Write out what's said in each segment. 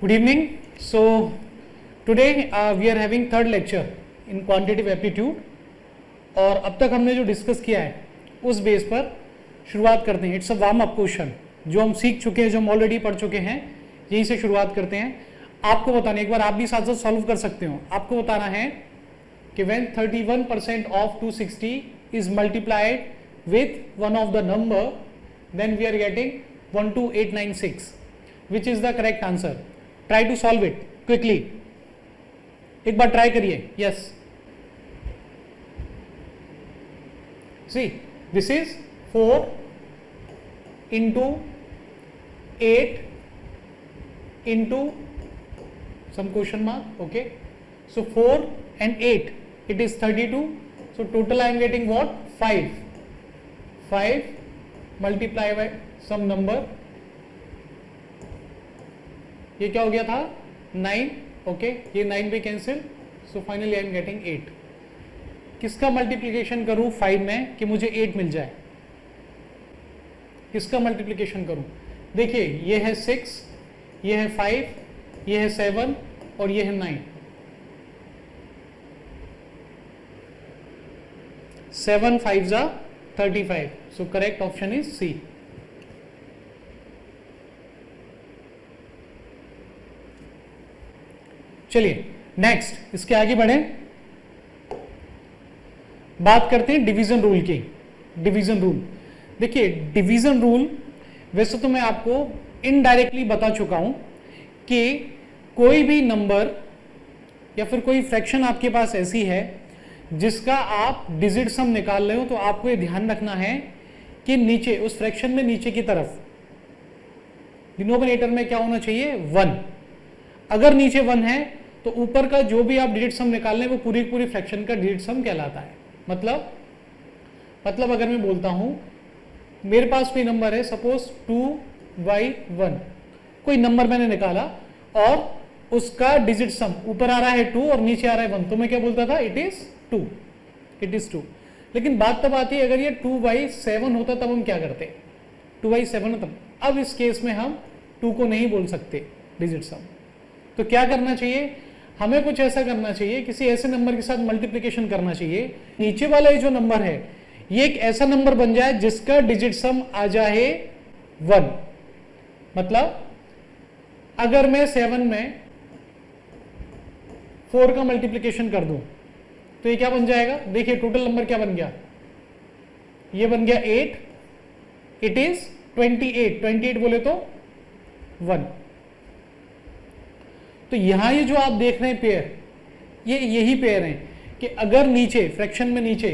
Good evening. So today we are having third lecture in quantitative aptitude और अब तक हमने जो डिस्कस किया है उस बेस पर शुरुआत करते हैं. It's a warm up question जो हम सीख चुके हैं, जो हम ऑलरेडी पढ़ चुके हैं, यहीं से शुरुआत करते हैं. आपको बताना, एक बार आप भी साथ साथ सॉल्व कर सकते हो. आपको बताना है कि when 31% of 260 is multiplied with one of the number, then we are getting 12896. Which is the correct answer? Try to solve it quickly. एक बार ट्राई करिए. Yes. See, this is 4 into 8 into some question mark. Okay. So 4 and 8, it is 32. So total I am getting what? 5. 5 multiplied by some number. ये क्या हो गया था? 9. Okay, ये 9 भी cancel. So finally I am getting 8. किसका multiplication करूं 5 में कि मुझे 8 मिल जाए? किसका मल्टीप्लिकेशन करूं? देखिए, ये है 6, ये है 5, ये है 7 और ये है 9. 7 5 जा 35. So correct option is C. चलिए नेक्स्ट, इसके आगे बढ़े, बात करते हैं डिवीजन रूल की. डिवीजन रूल, देखिए डिवीजन रूल वैसे तो मैं आपको इनडायरेक्टली बता चुका हूं कि कोई भी नंबर या फिर कोई फ्रैक्शन आपके पास ऐसी है जिसका आप डिजिट सम निकाल रहे हो, तो आपको ये ध्यान रखना है कि नीचे उस फ्रैक्शन में नीचे की तरफ डिनोमिनेटर में क्या होना चाहिए? 1. अगर नीचे 1 है तो ऊपर का जो भी आप डिजिट सम निकाल रहे हैं वो पूरी पूरी फ्रैक्शन का डिजिट सम कहलाता है. मतलब अगर मैं बोलता हूं मेरे पास कोई नंबर है, सपोज 2/1, कोई नंबर मैंने निकाला और उसका डिजिट सम ऊपर आ रहा है 2 और नीचे आ रहा है 1, तो मैं क्या बोलता था? It is 2. It is 2. लेकिन बात तब आती है अगर ये 2/7 होता तब हम क्या करते? 2/7 तब. अब इस केस में हम 2 को नहीं बोल सकते डिजिट सम. तो क्या करना चाहिए? हमें कुछ ऐसा करना चाहिए, किसी ऐसे नंबर के साथ मल्टीप्लिकेशन करना चाहिए, नीचे वाला ये जो नंबर है ये एक ऐसा नंबर बन जाए जिसका डिजिट सम आ जाए 1. मतलब अगर मैं 7 में 4 का मल्टीप्लिकेशन कर दूं तो ये क्या बन जाएगा? देखिए टोटल नंबर क्या बन गया? ये बन गया 8. It is 28. 28 बोले तो 1. तो यहां ये जो आप देख रहे हैं पेयर, ये यही पेयर है कि अगर नीचे फ्रैक्शन में नीचे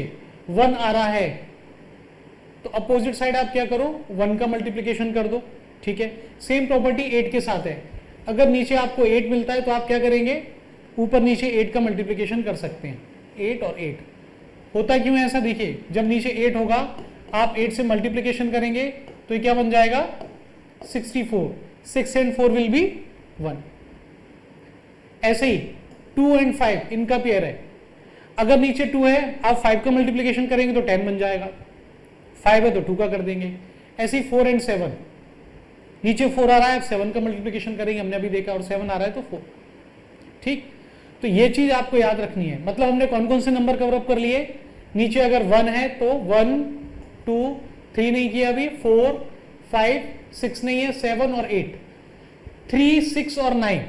1 आ रहा है तो अपोजिट साइड आप क्या करो? 1 का मल्टीप्लिकेशन कर दो. ठीक है. सेम प्रॉपर्टी 8 के साथ है. अगर नीचे आपको 8 मिलता है तो आप क्या करेंगे? ऊपर नीचे 8 का मल्टीप्लिकेशन कर सकते हैं. 8 और 8 होता क्यों है ऐसा? देखिए, जब नीचे 8 होगा आप 8 से मल्टीप्लिकेशन करेंगे तो ये क्या बन जाएगा? 64. 6 and 4 विल बी 1. ऐसे ही 2 and 5 इनका पेयर है. अगर नीचे 2 है आप 5 का मल्टीप्लिकेशन करेंगे तो 10 बन जाएगा. 5 है तो 2 का कर देंगे. ऐसे ही 4 and 7, नीचे 4 आ रहा है, 7 का मल्टीप्लिकेशन करेंगे, हमने अभी देखा, और 7 आ रहा है तो 4. ठीक. तो ये चीज आपको याद रखनी है. मतलब हमने कौन कौन से नंबर कवर अप कर लिए? नीचे अगर 1 है तो 1 2 3 नहीं किया अभी, 4 5 6 नहीं है, 7 और 8. 3 6 और 9,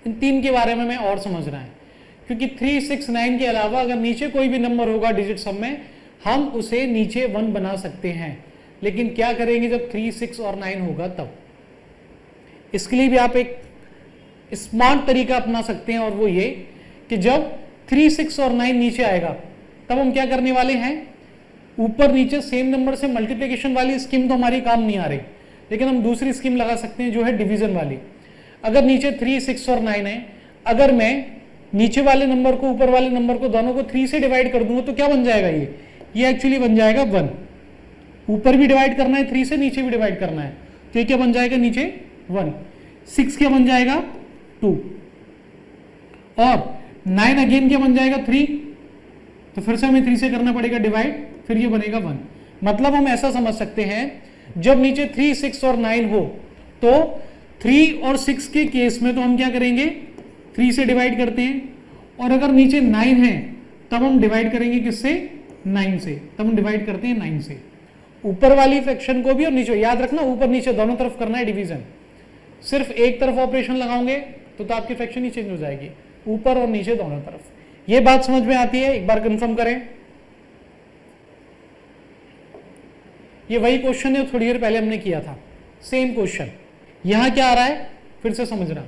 इन 3 के बारे में मैं और समझना है, क्योंकि 3 6 9 के अलावा अगर नीचे कोई भी नंबर होगा डिजिट सम में, हम उसे नीचे 1 बना सकते हैं. लेकिन क्या करेंगे जब 3 6 और 9 होगा तब? इसके लिए भी आप एक स्मार्ट तरीका अपना सकते हैं, और वो ये कि जब 3 6 और 9 नीचे आएगा तब हम क्या करने वाले हैं? ऊपर नीचे सेम नंबर से मल्टीप्लिकेशन वाली स्कीम तो हमारी काम नहीं आ रही, लेकिन हम दूसरी स्कीम लगा सकते हैं जो है डिवीजन वाली. अगर नीचे 3 6 और 9 है, अगर मैं नीचे वाले नंबर को ऊपर वाले नंबर को दोनों को 3 से डिवाइड कर दूंगा तो क्या बन जाएगा? ये एक्चुअली बन जाएगा 1. ऊपर भी डिवाइड करना है 3 से, नीचे भी डिवाइड करना है, तो ये क्या बन जाएगा? नीचे 1. 6 क्या बन जाएगा? 2. और 9 अगेन क्या बन जाएगा? 3. तो फिर से हमें 3 से करना पड़ेगा डिवाइड, फिर ये बनेगा 1. मतलब हम ऐसा समझ सकते हैं जब नीचे 3 6 और 9 हो तो 3 और 6 के केस में तो हम क्या करेंगे, 3 से डिवाइड करते हैं, और अगर नीचे 9 है तब हम डिवाइड करेंगे किससे, 9 से, तब हम डिवाइड करते हैं 9 से। ऊपर वाली फ्रैक्शन को भी और नीचे, याद रखना ऊपर नीचे दोनों तरफ करना है डिवीजन। सिर्फ एक तरफ ऑपरेशन लगाओगे तो आपकी फ्रैक्शन ही चेंज हो जाएगी, ऊपर और नीचे दोनों तरफ। ये बात समझ में आती है, एक बार कंफर्म करें। ये वही क्वेश्चन है थोड़ी देर पहले हमने किया था, सेम क्वेश्चन। यहां क्या आ रहा है फिर से समझना।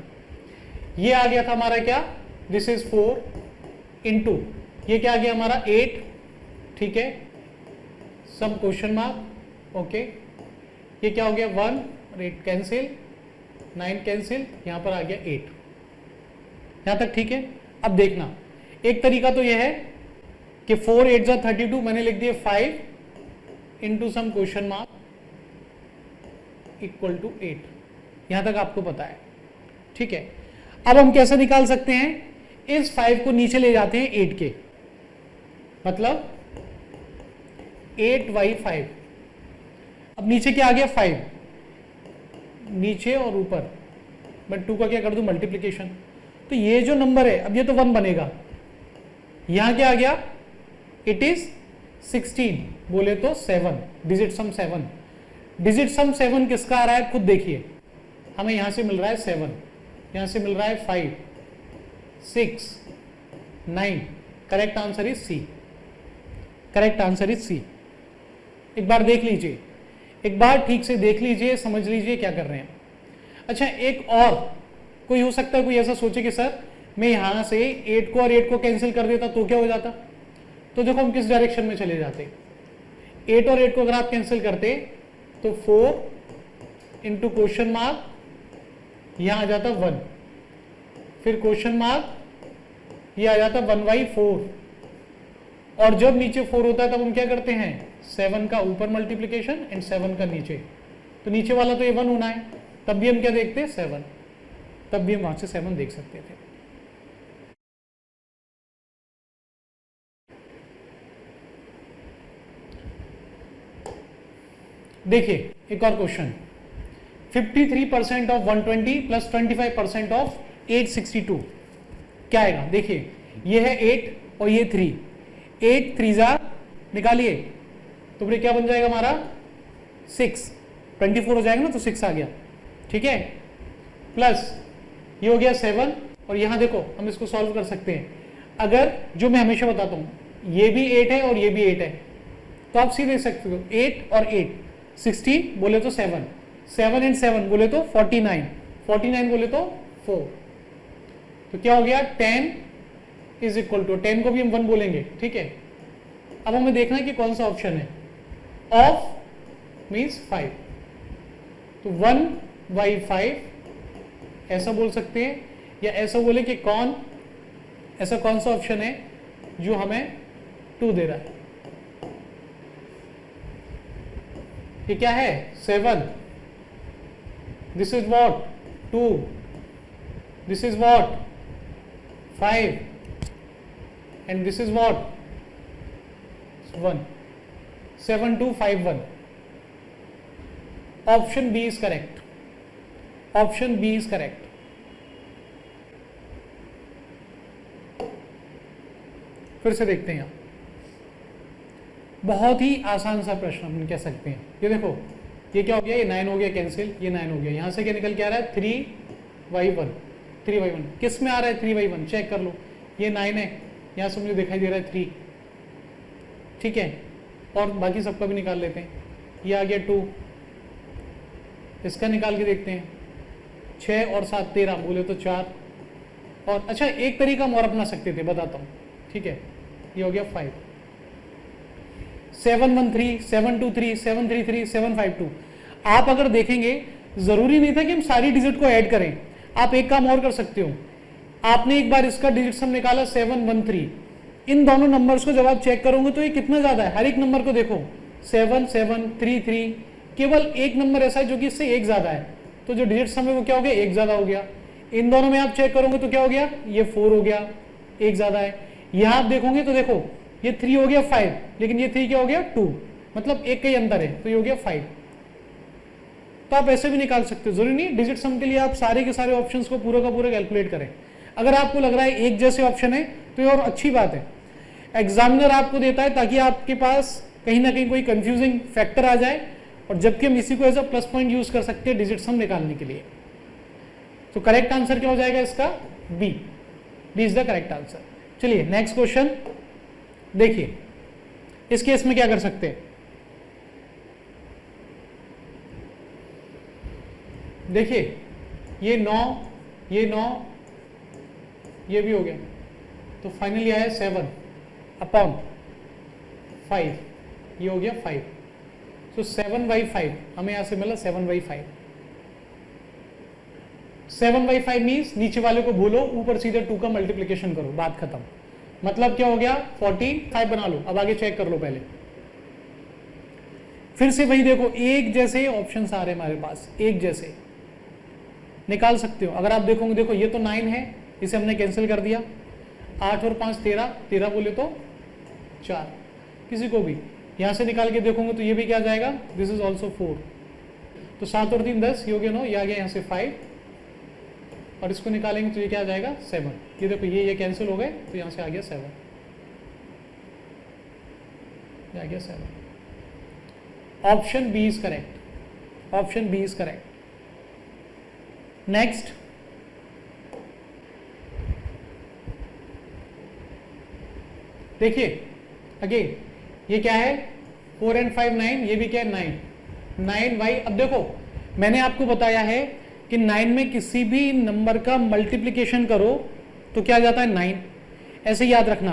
ये आ गया था हमारा क्या, दिस इज 4 इंटू, ये क्या आ गया हमारा 8, ठीक है, सम क्वेश्चन मार्क, ओके। ये क्या हो गया 1 और 8 कैंसिल, 9 कैंसिल, यहां पर आ गया 8। यहां तक ठीक है। अब देखना, एक तरीका तो यह है कि 4 8 जा 32, मैंने लिख दिया 5 into some question mark equal to 8। यहां तक आपको पता है, ठीक है। अब हम कैसे निकाल सकते हैं, इस 5 को नीचे ले जाते हैं 8 के, मतलब 8/5। अब नीचे क्या आ गया 5, नीचे और ऊपर मैं 2 का क्या कर दूं मल्टीप्लीकेशन, तो ये जो नंबर है अब ये तो 1 बनेगा। यहां क्या आ गया, इट इज 16, बोले तो 7, डिजिट सम 7। डिजिट सम 7 किसका आ रहा है खुद देखिए, हमें यहां से मिल रहा है 7, यहां से मिल रहा है 5 6 9, correct answer is C, correct answer is C. एक बार देख लीजिए, एक बार ठीक से देख लीजिए, समझ लीजिए क्या कर रहे हैं। अच्छा, एक और कोई हो सकता है, कोई ऐसा सोचे कि सर मैं यहां से 8 को और 8 को कैंसिल कर देता तो क्या हो जाता, तो देखो हम किस डायरेक्शन में चले जाते। 8 और 8 को अगर आप कैंसिल करते तो 4 इंटू क्वेश्चन मार्क, यहां आ जाता 1, फिर क्वेश्चन मार्क, ये आ जाता 1/4, और जब नीचे 4 होता है तब हम क्या करते हैं, 7 का ऊपर मल्टीप्लीकेशन एंड 7 का नीचे, तो नीचे वाला तो ये 1 होना है, तब भी हम क्या देखते हैं 7, तब भी हम वहां से 7 देख सकते थे। देखिए एक और क्वेश्चन, 53% ऑफ 120 प्लस 25% ऑफ 862 क्या आएगा। देखिए ये है 8 और ये 3, 8 3 जा निकालिए तो फिर क्या बन जाएगा हमारा 6, 24 हो जाएगा ना, तो 6 आ गया, ठीक है, प्लस ये हो गया 7, और यहां देखो हम इसको सॉल्व कर सकते हैं। अगर जो मैं हमेशा बताता हूं ये भी 8 है और ये भी 8 है, तो आप सीधे सकते हो 8 और 8, 16 बोले तो 7, 7 एंड 7 बोले तो 49, 49 बोले तो 4, तो क्या हो गया 10 इज इक्वल टू, 10 को भी हम 1 बोलेंगे, ठीक है। अब हमें देखना है कि कौन सा ऑप्शन है, ऑफ मीन्स 5, तो 1/5 ऐसा बोल सकते हैं, या ऐसा बोले कि ऐसा कौन सा ऑप्शन है जो हमें 2 दे रहा है। ये क्या है 7, this is what 2, this is what 5, and this is what 1, 7 2 5 1। Option B is correct, option B is correct. फिर से देखते हैं यहां, बहुत ही आसान सा प्रश्न हम कह सकते हैं। ये देखो ये क्या हो गया, ये 9 हो गया कैंसिल, ये 9 हो गया, यहां से क्या निकल के आ रहा है 3/1, 3/1 किस में आ रहा है 3/1, चेक कर लो, ये 9 है, यहां से मुझे दिखाई दे रहा है 3, ठीक है, और बाकी सबका भी निकाल लेते हैं। ये आ गया 2, इसका निकाल के देखते हैं, 6 और 7 13 बोले तो 4, और अच्छा एक तरीका हम और अपना सकते थे, बताता हूं, ठीक है। ये हो गया 5, 713 723 733 752। आप अगर देखेंगे जरूरी नहीं था कि हम सारी डिजिट को ऐड करें, आप एक काम और कर सकते हो, आपने एक बार इसका डिजिट सम निकाला 713, इन दोनों नंबर्स को जब आप चेक करोगे तो ये कितना ज्यादा है, हर एक नंबर को देखो 7 7 3 3, केवल एक नंबर ऐसा है जो कि इससे एक ज्यादा है, तो जो डिजिट सम है वो क्या हो गया, एक ज्यादा हो गया। इन दोनों में आप चेक करोगे तो क्या हो गया, ये 4 हो गया, एक ज्यादा है। यहां आप देखोगे तो देखो ये 3 हो गया 5, लेकिन ये 3 क्या हो गया 2, मतलब एक का ही अंतर है, तो ये हो गया 5। तो आप ऐसे भी निकाल सकते हो, जरूरी नहीं डिजिट सम के लिए आप सारे के सारे ऑप्शंस को पूरा का पूरा कैलकुलेट करें। अगर आपको लग रहा है एक जैसे ऑप्शन है तो ये और अच्छी बात है, एग्जामिनर आपको देता है ताकि आपके पास कहीं ना कहीं कोई कंफ्यूजिंग फैक्टर आ जाए, और जबकि हम इसी को as a plus point use कर सकते हैं डिजिट सम निकालने के लिए। तो करेक्ट आंसर क्या हो जाएगा इसका? B is the correct answer. चलिए नेक्स्ट क्वेश्चन देखिए, इस केस में क्या कर सकते हैं, देखिए ये 9 ये 9 ये भी हो गया, तो फाइनली आया 7 अपॉन 5, ये हो गया 5। सो 7/5 हमें यहां से मिला 7/5। 7/5 मीन्स नीचे वाले को भूलो, ऊपर सीधे 2 का मल्टीप्लीकेशन करो, बात खत्म। मतलब क्या हो गया 45 बना लो। अब आगे चेक कर लो पहले, फिर से वही देखो, एक जैसे ऑप्शंस आ रहे हैं हमारे पास, एक जैसे निकाल सकते हो। अगर आप देखोगे, देखो ये तो 9 है, इसे हमने कैंसिल कर दिया, 8 और 5 13, 13 बोले तो 4, किसी को भी यहां से निकाल के देखोगे तो ये भी क्या आ जाएगा, दिस इज ऑल्सो 4, तो 7 और 3 10, ये हो गया 9, ये आ गया यहाँ से 5, और इसको निकालेंगे तो ये क्या आ जाएगा 7। ये देखो ये कैंसिल हो गए, तो यहां से आ गया 7, ये आ गया 7। Option B is correct, option B is correct. Next, देखिए अगेन ये क्या है, 4 and 5 9, ये भी क्या है 9, 9y। अब देखो मैंने आपको बताया है कि 9 में किसी भी नंबर का मल्टीप्लिकेशन करो तो क्या आ जाता है 9। ऐसे याद रखना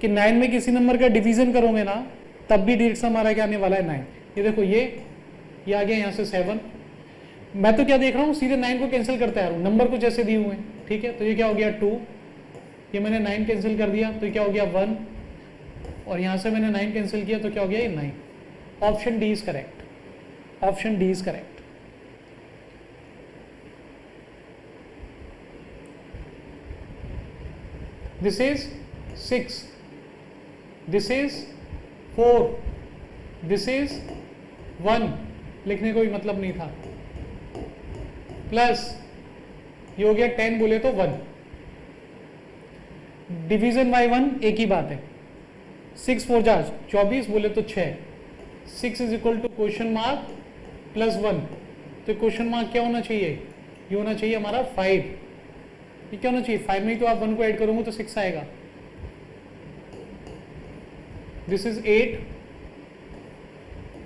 कि 9 में किसी नंबर का डिवीजन करोगे ना, तब भी डिजिट हमारा क्या आने वाला है 9। ये देखो ये आ गया यहाँ से 7। मैं तो क्या देख रहा हूँ, सीधे 9 को कैंसिल करते आ रहा हूँ, नंबर कुछ ऐसे दिए हुए हैं, ठीक है। तो ये क्या हो गया 2, ये मैंने 9 कैंसिल कर दिया, तो ये क्या हो गया 1, और यहाँ से मैंने 9 कैंसिल किया, तो क्या हो गया ये 9। Option D is correct, option D is correct. This is 6, this is 4, this is 1, लिखने को भी मतलब नहीं था, प्लस ये हो गया 10 बोले तो 1। डिवीजन बाय 1 एक ही बात है, 6 4 जा 24 बोले तो 6, 6 is equal to question mark plus 1, तो क्वेश्चन मार्क क्या होना चाहिए, ये होना चाहिए हमारा 5। ये क्या होना चाहिए 5 में ही, तो आप 1 को ऐड करोगे तो 6 आएगा। This is 8,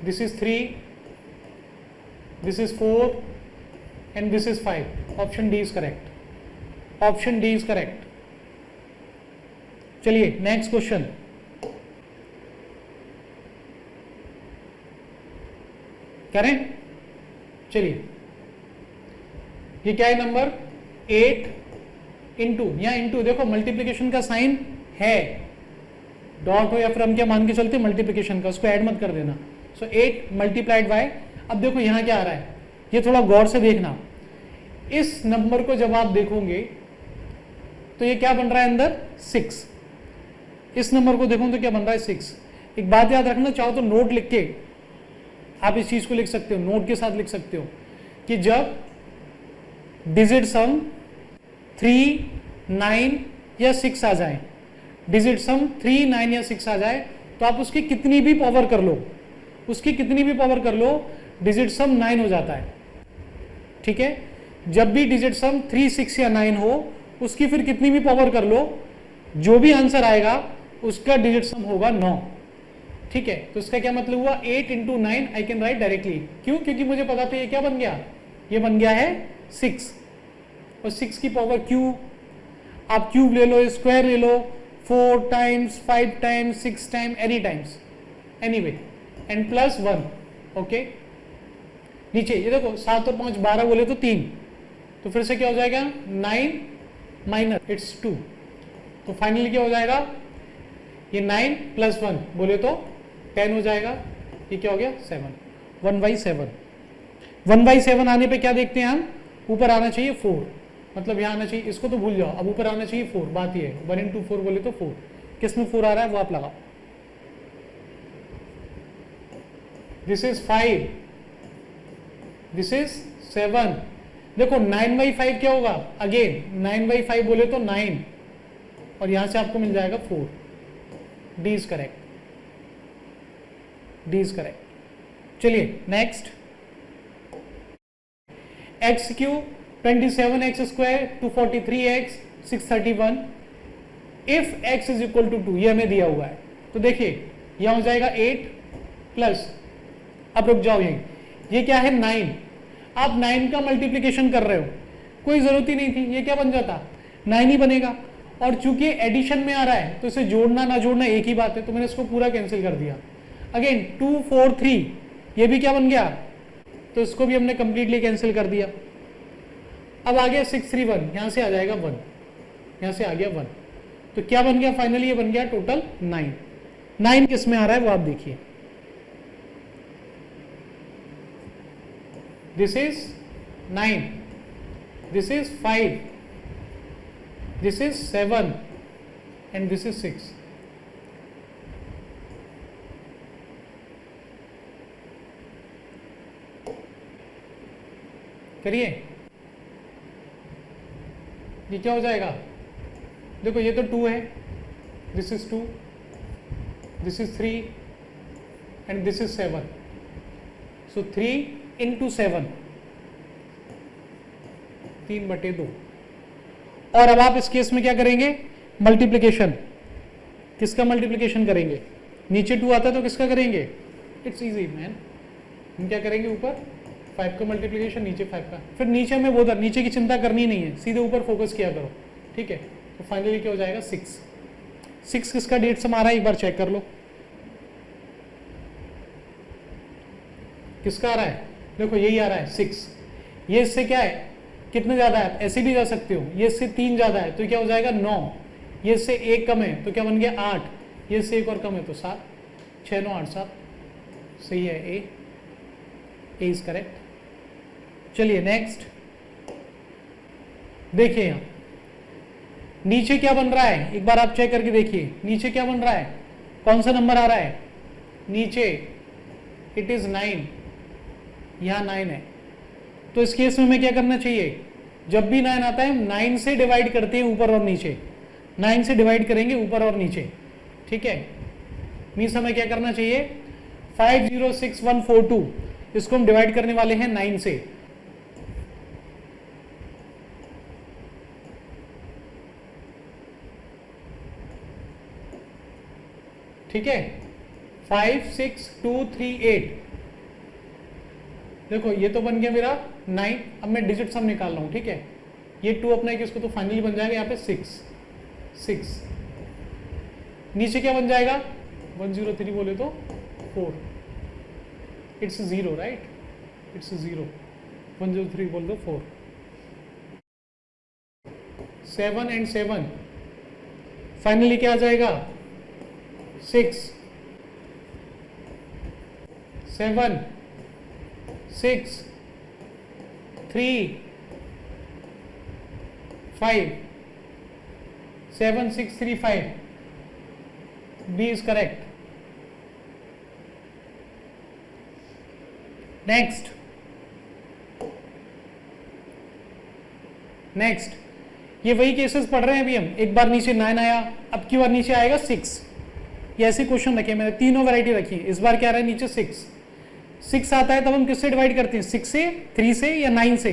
this is 3, this is 4 and this is 5. Option D is correct. Option D is correct. चलिए नेक्स्ट क्वेश्चन, करें। चलिए ये क्या है नंबर 8 इंटू, यहाँ इंटू देखो मल्टीप्लिकेशन का साइन है, डॉट हो या फिर हम क्या मान के चलते मल्टीप्लिकेशन का, उसको ऐड मत कर देना। सो 8 मल्टीप्लाइड बाय, अब देखो यहाँ क्या आ रहा है, ये थोड़ा गौर से देखना। इस नंबर को जब आप देखोगे तो ये क्या बन रहा है अंदर 6, इस नंबर को देखो तो क्या बन रहा है 6। एक बात याद रखना, चाहो तो नोट लिख के आप इस चीज को लिख सकते हो, नोट के साथ लिख सकते हो कि जब डिजिट सम 3 9 या 6 आ जाए, डिजिट सम 3 9 या 6 आ जाए, तो आप उसकी कितनी भी पावर कर लो, उसकी कितनी भी पावर कर लो, डिजिट सम 9 हो जाता है, ठीक है। जब भी डिजिट सम 3 6 या 9 हो, उसकी फिर कितनी भी पावर कर लो, जो भी आंसर आएगा उसका डिजिट सम होगा 9, ठीक है। तो इसका क्या मतलब हुआ 8 into 9 I can write directly, क्यों, क्योंकि मुझे पता था ये क्या बन गया, ये बन गया है 6, और 6 की पावर क्यूब, आप क्यूब ले लो, स्क्वायर ले लो, 4 times 5 times 6 time any times anyway, and plus 1, okay. नीचे ये देखो 7 और 5 12 बोले तो 3, तो फिर से क्या हो जाएगा 9 माइनस इट्स 2, तो फाइनली क्या हो जाएगा ये 9 प्लस 1 बोले तो 10 हो जाएगा। ये क्या हो गया 7, 1/7। 1/7 आने पे क्या देखते हैं हम, ऊपर आना चाहिए 4, मतलब यहाँ आना चाहिए, इसको तो भूल जाओ, अब ऊपर आना चाहिए 4। बात ये है 1 इंटू 4 बोले तो 4, किस में 4 आ रहा है वो आप लगाओ। This is 5, this is 7। देखो 9/5 क्या होगा, अगेन 9/5 बोले तो 9, और यहां से आपको मिल जाएगा 4। D is correct, D is correct. चलिए next, x cube 27x², 243x, 631, if x is equal to 2, ये हमें दिया हुआ है। तो देखिए यहां हो जाएगा 8 प्लस, अब रुक जाओ यहीं, ये क्या है 9, आप 9 का मल्टीप्लीकेशन कर रहे हो, कोई जरूरत ही नहीं थी, ये क्या बन जाता 9 ही बनेगा। और चूंकि एडिशन में आ रहा है तो इसे जोड़ना ना जोड़ना एक ही बात है, तो मैंने इसको पूरा कैंसिल कर दिया। अगेन 2 4 3, ये भी क्या बन गया, तो इसको भी हमने कंप्लीटली कैंसिल कर दिया। अब आ गया 6 3 1, यहां से आ जाएगा 1, यहां से आ गया 1, तो क्या बन गया फाइनली, ये बन गया टोटल 9। 9 किस में आ रहा है वो आप देखिए, this is 9, this is 5, this is 7 and this is 6। करिए, ये क्या हो जाएगा, देखो ये तो 2 है, this is 2, this is 3 and this is 7, so 3 into 7, 3/2। और अब आप इस केस में क्या करेंगे, मल्टीप्लिकेशन, किसका मल्टीप्लिकेशन करेंगे, नीचे 2 आता है तो किसका करेंगे, इट्स इजी मैन, हम क्या करेंगे ऊपर 5 का मल्टीप्लिकेशन, नीचे 5 का, फिर नीचे में वो नीचे की चिंता करनी नहीं है, सीधे ऊपर फोकस किया करो, ठीक है। तो फाइनली क्या हो जाएगा 6। 6 किसका डेट से मारा है, एक बार चेक कर लो किसका आ रहा है, देखो यही आ रहा है 6, ये इससे क्या है, कितने ज्यादा है, ऐसे भी जा सकते हो, ये इससे 3 ज्यादा है तो क्या हो जाएगा 9, ये इससे 1 कम है तो क्या बन गया 8, ये इससे 1 और कम है तो 7, 6 9 8 7, सही है, ए इज करेक्ट। चलिए नेक्स्ट देखिए, यहां नीचे क्या बन रहा है, एक बार आप चेक करके देखिए नीचे क्या बन रहा है, कौन सा नंबर आ रहा है नीचे, इट इज 9, यहां 9 है, तो इस केस में हमें क्या करना चाहिए, जब भी 9 आता है 9 से डिवाइड करते हैं ऊपर और नीचे, 9 से डिवाइड करेंगे ऊपर और नीचे, ठीक है। मीन्स हमें क्या करना चाहिए, 506142, इसको हम डिवाइड करने वाले हैं 9 से, ठीक है। 5 6 2 3 8, देखो ये तो बन गया मेरा 9, अब मैं डिजिट सम निकाल रहा हूं, ठीक है। ये 2 अपना है कि इसको तो फाइनली बन जाएगा यहाँ पे 6, नीचे क्या बन जाएगा 103 बोले तो 4, इट्स 0 राइट, इट्स 0, 103 बोल दो 4, 7 एंड 7, फाइनली क्या आ जाएगा 6 7 6 3 5 7 6 3 5, B is correct. नेक्स्ट ये वही केसेस पढ़ रहे हैं अभी हम, एक बार नीचे 9 आया, अब की बार नीचे आएगा 6, ये ऐसे क्वेश्चन रखे मैंने, तीनों वैरायटी रखी है, इस बार क्या आ रहा है नीचे 6 आता है तब हम किससे डिवाइड करते हैं, 6 से, 3 से या 9 से,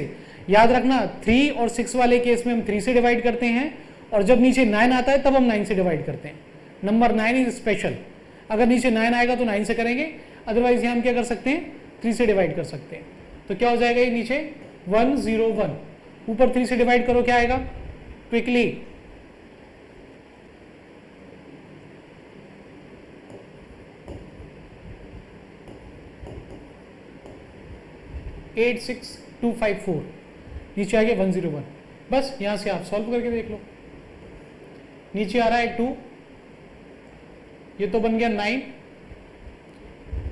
याद रखना 3 और 6 वाले केस में हम 3 से डिवाइड करते हैं, और जब नीचे 9 आता है तब हम 9 से डिवाइड करते हैं, नंबर 9 इज स्पेशल, अगर नीचे 9 आएगा तो 9 से करेंगे, अदरवाइज यहाँ हम क्या कर सकते हैं 3 से डिवाइड कर सकते हैं। तो क्या हो जाएगा ये नीचे 101, ऊपर 3 से डिवाइड करो क्या आएगा क्विकली, एट 6 2 5 4, नीचे आ गया 101, बस यहां से आप सॉल्व करके देख लो, नीचे आ रहा है 2, ये तो बन गया 9,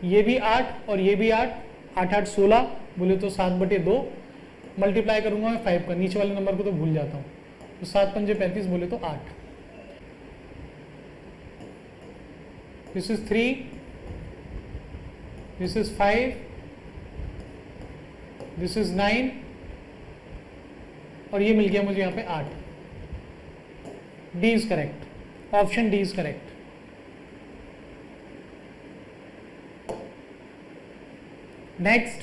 ये भी 8 और ये भी 8, 8 8 16 बोले तो 7/2, मल्टीप्लाई करूंगा मैं 5 का, नीचे वाले नंबर को तो भूल जाता हूं, तो 7 पंजे 35 बोले तो 8, this is 3, this is 5, this is 9 और ये मिल गया मुझे यहाँ पे 8. D is correct, option D is correct. Next,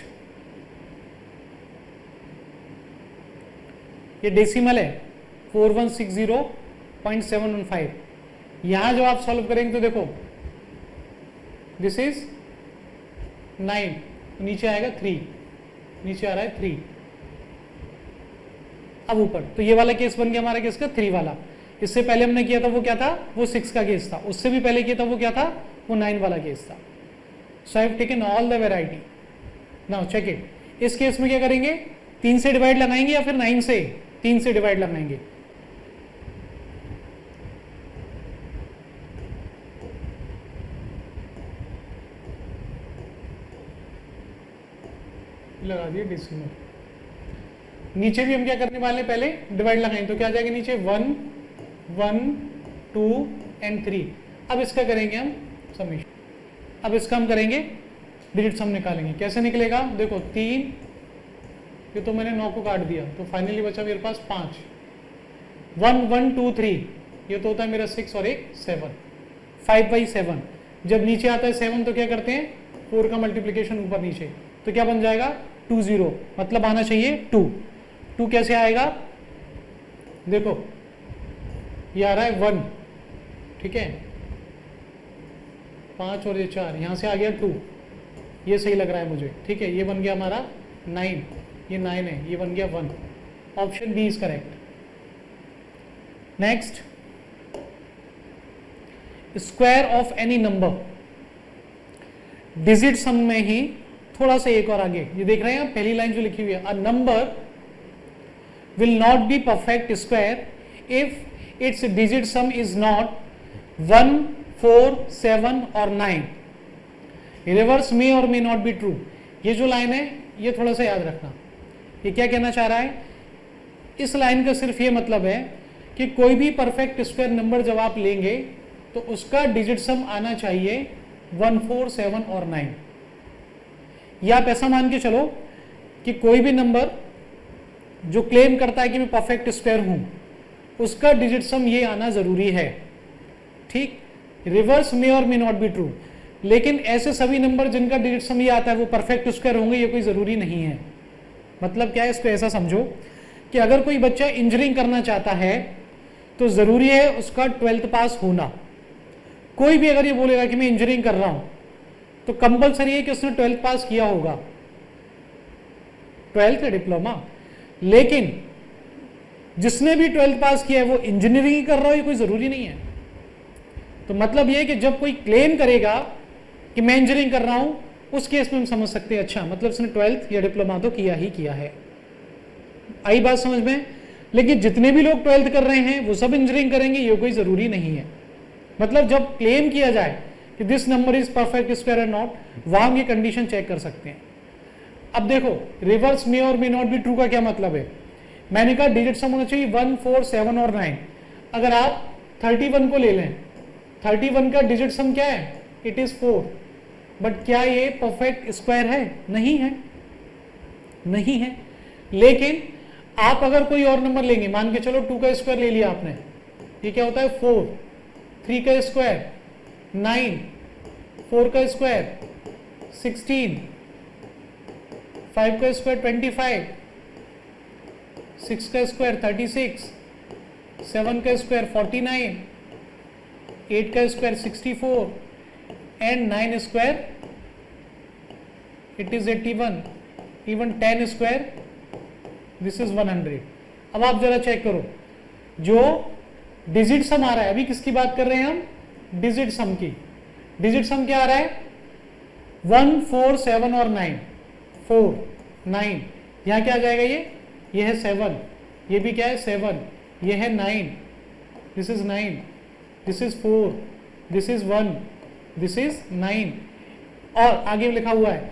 ये डेसिमल है 4160.715. यहां जो आप सॉल्व करेंगे तो देखो दिस इज 9, नीचे आएगा 3, नीचे आ रहा है 3. अब ऊपर तो ये वाला केस बन गया हमारा किसका, 3 वाला. इससे पहले हमने किया था वो क्या था, वो 6 का केस था. उससे भी पहले किया था वो क्या था, वो 9 वाला केस था. So I have taken all the variety. Now check it. इस केस में क्या करेंगे, 3 से डिवाइड लगाएंगे या फिर 9 से, 3 से डिवाइड लगाएंगे. लगा दिए डेसिमल. नीचे भी हम क्या करने वाले हैं, पहले डिवाइड लगाएंगे तो क्या आ जाएगा नीचे 1 1 2 एंड 3. अब इसका करेंगे हम समीशन. अब इसका हम करेंगे डिजिट सम निकालेंगे. कैसे निकलेगा, देखो 3, ये तो मैंने 9 को काट दिया तो फाइनली बचा मेरे पास 5. 1 1 2 3, ये तो होता है मेरा 6 और एक 7. 5/7. जब नीचे आता है 7 तो क्या करते हैं, 4 का मल्टीप्लीकेशन ऊपर नीचे, तो क्या बन जाएगा 2 0, मतलब आना चाहिए 2. 2 कैसे आएगा, देखो ये आ रहा है 1, ठीक है, 5 और ये 4, यहां से आ गया 2. ये सही लग रहा है मुझे, ठीक है. ये बन गया हमारा 9, ये 9 है, ये बन गया 1. Option B is correct. Next, square of any number. Digit sum में ही थोड़ा सा एक और आगे, ये देख रहे हैं आप पहली लाइन जो लिखी हुई है, a number will not be perfect square if it's digit some is not 1 4 7 और 9. रिवर्स मे और मे नॉट बी ट्रू. ये जो लाइन है ये थोड़ा सा याद रखना. ये क्या कहना चाह रहा है, इस लाइन का सिर्फ ये मतलब है कि कोई भी परफेक्ट स्क्वायर नंबर जब आप लेंगे तो उसका डिजिट सम आना चाहिए 1 4 7 और 9. या आप ऐसा मान के चलो कि कोई भी नंबर जो क्लेम करता है कि मैं परफेक्ट स्क्वायर हूं, उसका डिजिट सम ये आना जरूरी है. ठीक, रिवर्स मे और मे नॉट बी ट्रू. लेकिन ऐसे सभी नंबर जिनका डिजिट सम ये आता है वो परफेक्ट स्क्वायर होंगे, ये कोई जरूरी नहीं है. मतलब क्या है, इसको ऐसा समझो कि अगर कोई बच्चा इंजीनियरिंग करना चाहता है तो जरूरी है उसका 12th पास होना. कोई भी अगर ये बोलेगा कि मैं इंजीनियरिंग कर रहा हूं तो कंपलसरी है कि उसने 12th पास किया होगा, 12th या डिप्लोमा. लेकिन जिसने भी 12th पास किया है वो इंजीनियरिंग कर रहा हो, ये कोई जरूरी नहीं है. तो मतलब ये है कि जब कोई क्लेम करेगा कि मैं इंजीनियरिंग कर रहा हूं, उस केस में हम समझ सकते हैं अच्छा मतलब उसने 12th या डिप्लोमा तो किया ही किया है. आई बात समझ में. लेकिन जितने भी लोग 12th कर रहे हैं वो सब इंजीनियरिंग करेंगे, ये कोई जरूरी नहीं है. मतलब जब क्लेम किया जाए कि this number is perfect square और नॉट, वहां हम ये कंडीशन चेक कर सकते हैं. अब देखो रिवर्स मे और मे नॉट बी ट्रू का क्या मतलब है. मैंने कहा डिजिट सम होना चाहिए 1 4 7 और 9. अगर आप 31 को ले लें, 31 का डिजिट सम क्या है, इट इज 4. बट क्या ये परफेक्ट स्क्वायर है, नहीं है, नहीं है. लेकिन आप अगर कोई और नंबर लेंगे, मान के चलो 2 का स्क्वायर ले लिया आपने, ये क्या होता है 4, 3 का स्क्वायर 9, 4 का स्क्वायर 16, 5 का स्क्वायर 25, 6 का स्क्वायर 36, 7 का स्क्वायर 49, 8 का square 64 and 9 square it is 81. Even 10 square this is 100. अब आप जरा चेक करो जो डिजिट सम आ रहा है, अभी किसकी बात कर रहे हैं हम, डिजिट सम की. डिजिट सम क्या आ रहा है 1 4 7 और 9, 4 9. यहां क्या आ जाएगा, ये है 7, ये भी क्या है 7, ये है 9, this is 9, this is 4, this is 1, this is 9. और आगे लिखा हुआ है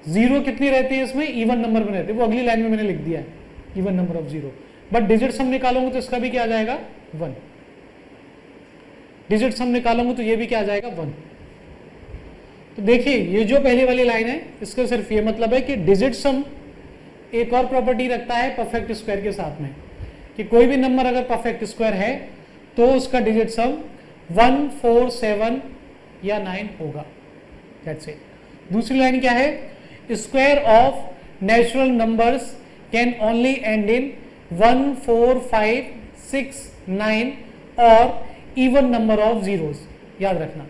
0 कितनी रहती है इसमें, इवन नंबर में रहती है. वो अगली लाइन में मैंने लिख दिया है even number of 0. But digit सम निकालोगे तो इसका भी क्या आ जाएगा 1. डिजिट सम निकालोगे तो ये भी क्या आ जाएगा 1. तो देखिए ये जो पहले वाली लाइन है इसका सिर्फ ये मतलब है कि डिजिट सम एक और प्रॉपर्टी रखता है परफेक्ट स्क्वायर के साथ में, कि कोई भी नंबर अगर परफेक्ट स्क्वायर है तो उसका डिजिट सम 1, 4, 7 या 9 होगा। That's it. दूसरी लाइन क्या है? Square of natural numbers can only and in 1, 4, 5, 6, 9 और इवन नंबर ऑफ जीरोस। याद रखना,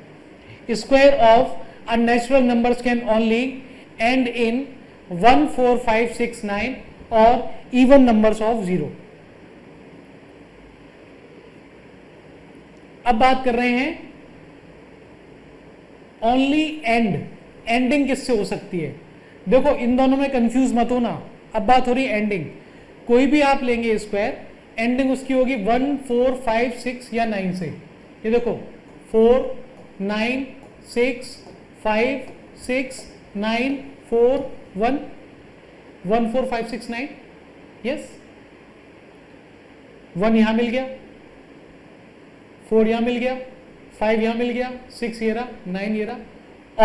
square of unnatural numbers can only and in 1, 4, 5, 6, 9 और इवन नंबर्स ऑफ जीरो। अब बात कर रहे हैं ओनली एंड। एंडिंग किससे हो सकती है? देखो इन दोनों में कंफ्यूज मत हो ना। अब बात हो रही है एंडिंग। कोई भी आप लेंगे स्क्वायर, एंडिंग उसकी होगी 1, 4, 5, 6 या 9 से। ये देखो 4, 9, 6, 5, 6, 9, 4, 1, 1, 4, 5, 6, 9। यस, 1 यहां मिल गया, 4 यहां मिल गया, 5 यहां मिल गया, 6 ये रहा, 9 ये रहा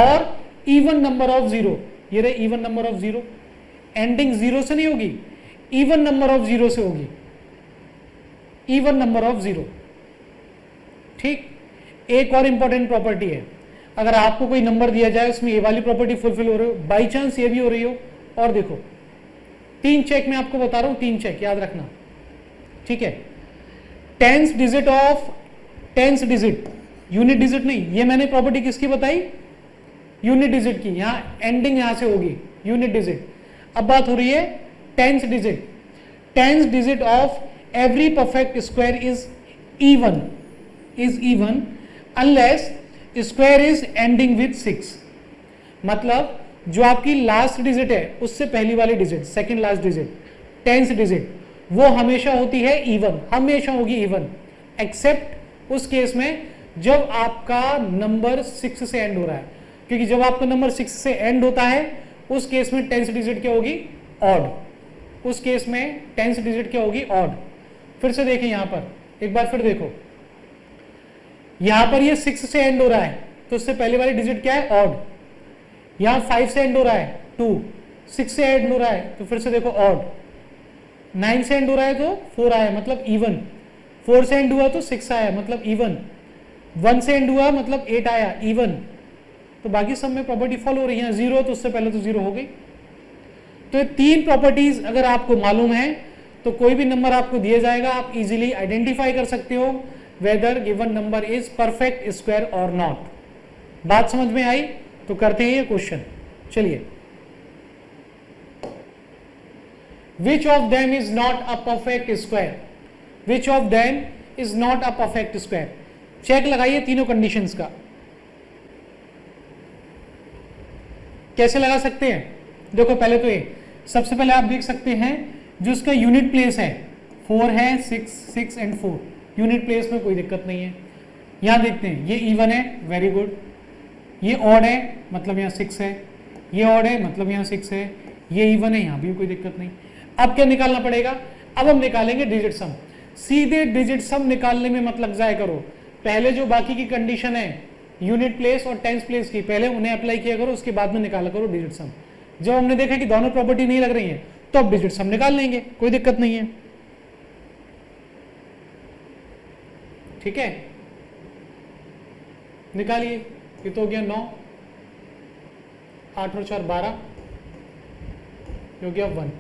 और इवन नंबर ऑफ जीरो। ये रहे even number of zero. Ending zero से नहीं होगी, इवन नंबर ऑफ जीरो से होगी। Even number of zero. ठीक। एक और इंपॉर्टेंट प्रॉपर्टी है, अगर आपको कोई नंबर दिया जाए उसमें ये वाली प्रॉपर्टी फुलफिल हो रही हो, बाई चांस ये भी हो रही हो, और देखो 3 चेक मैं आपको बता रहा हूं, 3 चेक याद रखना। ठीक है। Tens digit of, tens digit, unit digit नहीं, ये मैंने प्रॉपर्टी किसकी बताई? यूनिट डिजिट की। यहां एंडिंग यहां से होगी यूनिट डिजिट। अब बात हो रही है tens digit. Tens digit of every perfect square is even unless square is ending with 6। मतलब जो आपकी लास्ट डिजिट है उससे पहली वाली digit, second last digit, tens digit, वो हमेशा होती है इवन, हमेशा होगी इवन, एक्सेप्ट उस केस में जब आपका नंबर 6 से एंड हो रहा है। क्योंकि जब आपका नंबर 6 से एंड होता है उस केस में टेंस डिजिट क्या होगी? ऑड। उस केस में टेंस डिजिट क्या होगी? ऑड। फिर से देखें यहां पर, एक बार फिर देखो, यहां पर ये 6 से एंड हो रहा है तो उससे पहले वाली डिजिट क्या है? ऑड। यहां 5 से एंड हो रहा है 2, 6 से एंड हो रहा है तो फिर से देखो ऑड, 9 से एंड हो रहा है तो 4 आया मतलब इवन, 4 से एंड हुआ तो 6 आया मतलब इवन, 1 से एंड हुआ मतलब 8 आया इवन। तो बाकी सब में प्रॉपर्टी फॉलो हो रही है। 0 तो उससे पहले तो 0 हो गई। तो ये 3 प्रॉपर्टीज अगर आपको मालूम है तो कोई भी नंबर आपको दिया जाएगा, आप इजीली आइडेंटिफाई कर सकते हो weather given number is perfect square और नॉट। बात समझ में आई? तो करते हैं ये क्वेश्चन। चलिए, which of them is not a perfect square? Which of them is not a perfect square? Check लगाइए तीनों कंडीशंस का। कैसे लगा सकते हैं? देखो पहले तो ये, सबसे पहले आप देख सकते हैं जो इसका यूनिट प्लेस है 4 है, 6 एंड 4, यूनिट प्लेस में कोई दिक्कत नहीं है। यहां देखते हैं ये इवन है, वेरी गुड। ये ऑड है मतलब यहाँ 6 है, ये ऑड है मतलब यहाँ 6 है, ये इवन है, यहाँ भी कोई दिक्कत नहीं। अब क्या निकालना पड़ेगा? अब हम निकालेंगे डिजिट सम। सीधे डिजिट सम निकालने में मत लग जाया करो, पहले जो बाकी की कंडीशन है यूनिट प्लेस और टेंस प्लेस की, पहले उन्हें अप्लाई किया करो, उसके बाद में निकाला करो डिजिट सम। जब हमने देखा कि दोनों प्रॉपर्टी नहीं लग रही है तो अब डिजिट सम निकाल लेंगे, कोई दिक्कत नहीं है। ठीक है, निकालिए। ये तो हो गया 9, 8 और 4 12, ये हो गया 1।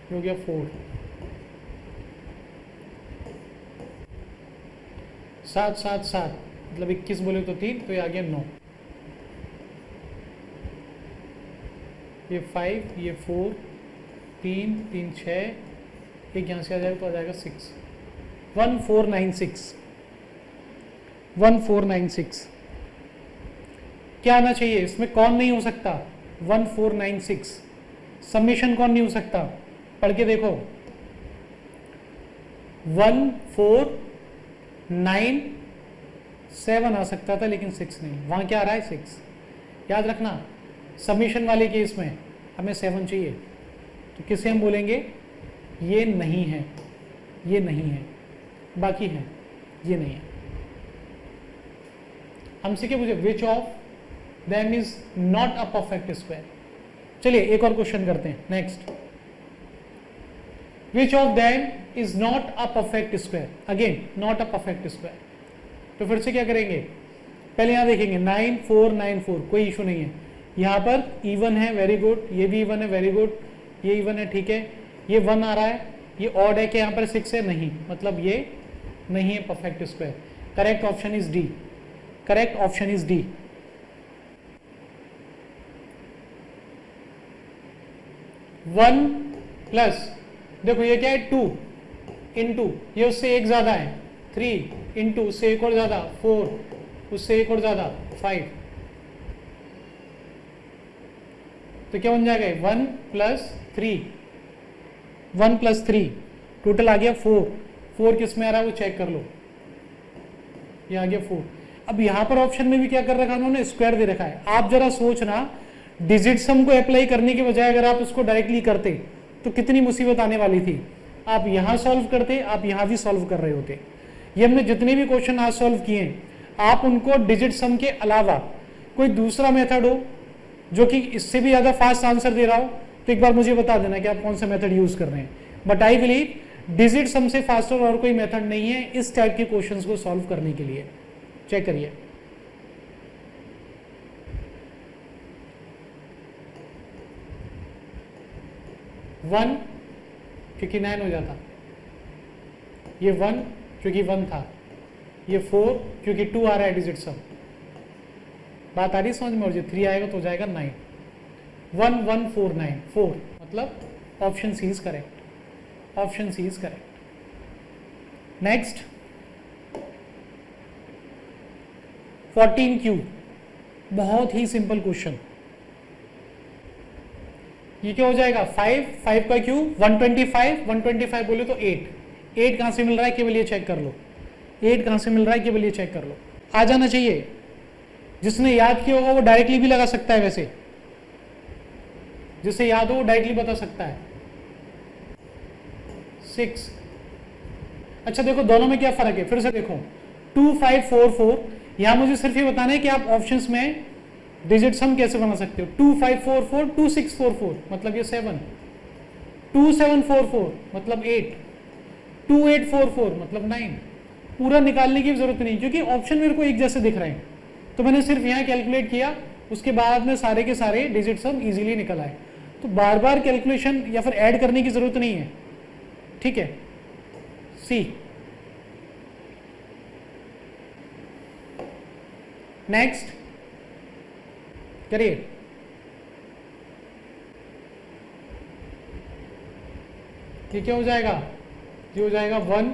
ये हो गया 4, 7 7 7 मतलब 21 बोले तो 3, तो ये आ गया 9। ये 5, ये 4, 3 3 6, एक यहाँ से आ जाएगा तो आ जाएगा 6। 1496, 1496 क्या आना चाहिए इसमें? कौन नहीं हो सकता? 1496 समेशन कौन नहीं हो सकता? पढ़ के देखो, 1497 आ सकता था लेकिन 6 नहीं, वहां क्या आ रहा है? 6। याद रखना, समेशन वाले केस में हमें 7 चाहिए, तो किसे हम बोलेंगे? ये नहीं है, ये नहीं है, बाकी है, ये नहीं है। हमसे क्या पूछे? Which of then is not a perfect square. चलिए एक और क्वेश्चन करते हैं। Next, which of them is not a perfect square? Again not a perfect square. तो फिर से क्या करेंगे, पहले यहां देखेंगे 9 4 9 4, कोई इशू नहीं है। यहां पर इवन है, वेरी गुड, ये भी इवन है, वेरी गुड, ये इवन है, ठीक है। ये 1 आ रहा है, ये ऑड है कि यहां पर 6 है, नहीं, मतलब ये नहीं है perfect square. Correct option is D, correct option is D. One plus, देखो ये क्या है 2 इंटू, ये उससे एक ज्यादा है 3 इंटू, उससे एक और ज्यादा 4, उससे एक और ज्यादा 5, तो क्या बन जाएगा 1 प्लस 3, 1 प्लस 3, टोटल आ गया 4। 4 किस में आ रहा है वो चेक कर लो, ये आ गया 4। अब यहां पर ऑप्शन में भी क्या कर रखा है उन्होंने, स्क्वायर दे रखा है। आप जरा सोचना, डिजिट सम को अप्लाई करने के बजाय अगर आप इसको डायरेक्टली करते तो कितनी मुसीबत आने वाली थी। आप यहां सॉल्व करते, आप यहां भी सॉल्व कर रहे होते। ये हमने जितने भी क्वेश्चन आज सॉल्व किए हैं, आप उनको डिजिट सम के अलावा कोई दूसरा मेथड हो जो कि इससे भी ज्यादा फास्ट आंसर दे रहा हो, तो एक बार मुझे बता देना कि आप कौन सा मेथड यूज कर रहे हैं। बट आई बिलीव डिजिट सम से फास्टर और कोई मेथड नहीं है इस टाइप के क्वेश्चंस को सॉल्व करने के लिए। चेक करिए, वन क्योंकि 9 हो जाता, ये 1 क्योंकि 1 था, ये 4 क्योंकि 2 आ रहा है डिजिट सम। बात आ रही समझ में? और जो 3 आएगा तो हो जाएगा 9। 1 1 4 9 4, मतलब option C is correct, option C is correct. Next 14Q, बहुत ही सिंपल क्वेश्चन। ये क्या हो जाएगा 5 5 का क्यू 125, 125 बोले तो 8, 8 कहां से मिल रहा है केवल ये चेक कर लो, 8 कहां से मिल रहा है केवल ये चेक कर लो। आ जाना चाहिए, जिसने याद किया होगा वो डायरेक्टली भी लगा सकता है, वैसे जिसे याद हो वो डायरेक्टली बता सकता है। 6, अच्छा देखो दोनों में क्या फर्क है, फिर से देखो 2 5 4 4, यहां मुझे सिर्फ ये बताना है कि आप ऑप्शंस में डिजिट सम कैसे बना सकते हो। 2 5 4 4, 2 6 4 4, मतलब ये 7, 2 7 4 4 मतलब 8, 2 8 4 4 मतलब 9। पूरा निकालने की जरूरत नहीं क्योंकि ऑप्शन मेरे को एक जैसे दिख रहे हैं, तो मैंने सिर्फ यहाँ कैलकुलेट किया, उसके बाद में सारे के सारे डिजिट सम इजीली निकल आए। तो बार बार कैलकुलेशन या फिर ऐड करने की जरूरत नहीं है, ठीक है। सी, नेक्स्ट करिए, ये क्या हो जाएगा, ये हो जाएगा 1,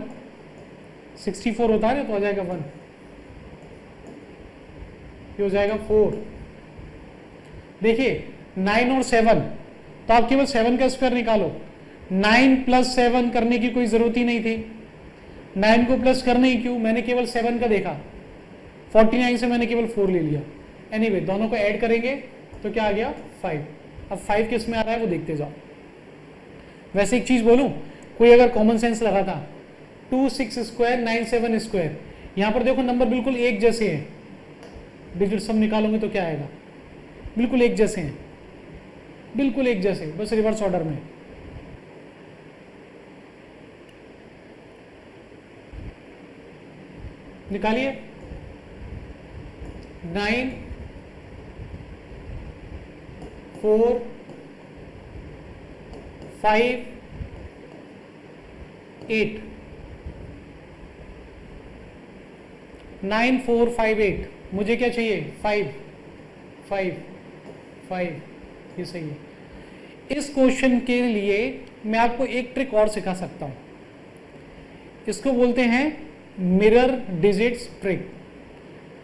64 होता है ना तो हो जाएगा 1, ये हो जाएगा 4। देखिए 9 और 7, तो आप केवल 7 का स्क्वायर निकालो। 9 प्लस 7 करने की कोई जरूरत ही नहीं थी, 9 को प्लस करने ही क्यों, मैंने केवल 7 का देखा, 49 से मैंने केवल 4 ले लिया। एनीवे दोनों को ऐड करेंगे तो क्या आ गया 5। अब 5 किस में आ रहा है वो देखते जाओ। वैसे एक चीज बोलूं, कोई अगर कॉमन सेंस लगा था 2 6 स्क्वायर 9 7 स्क्वायर, यहां पर देखो नंबर बिल्कुल एक जैसे हैं, डिजिट सम निकालोगे तो क्या आएगा, बिल्कुल एक जैसे हैं, बिल्कुल एक जैसे, बस रिवर्स ऑर्डर में। निकालिए 9 4 5 8, 9 4 5 8, मुझे क्या चाहिए 5 5 5, ये सही है। इस क्वेश्चन के लिए मैं आपको एक ट्रिक और सिखा सकता हूं, इसको बोलते हैं मिरर डिजिट्स ट्रिक।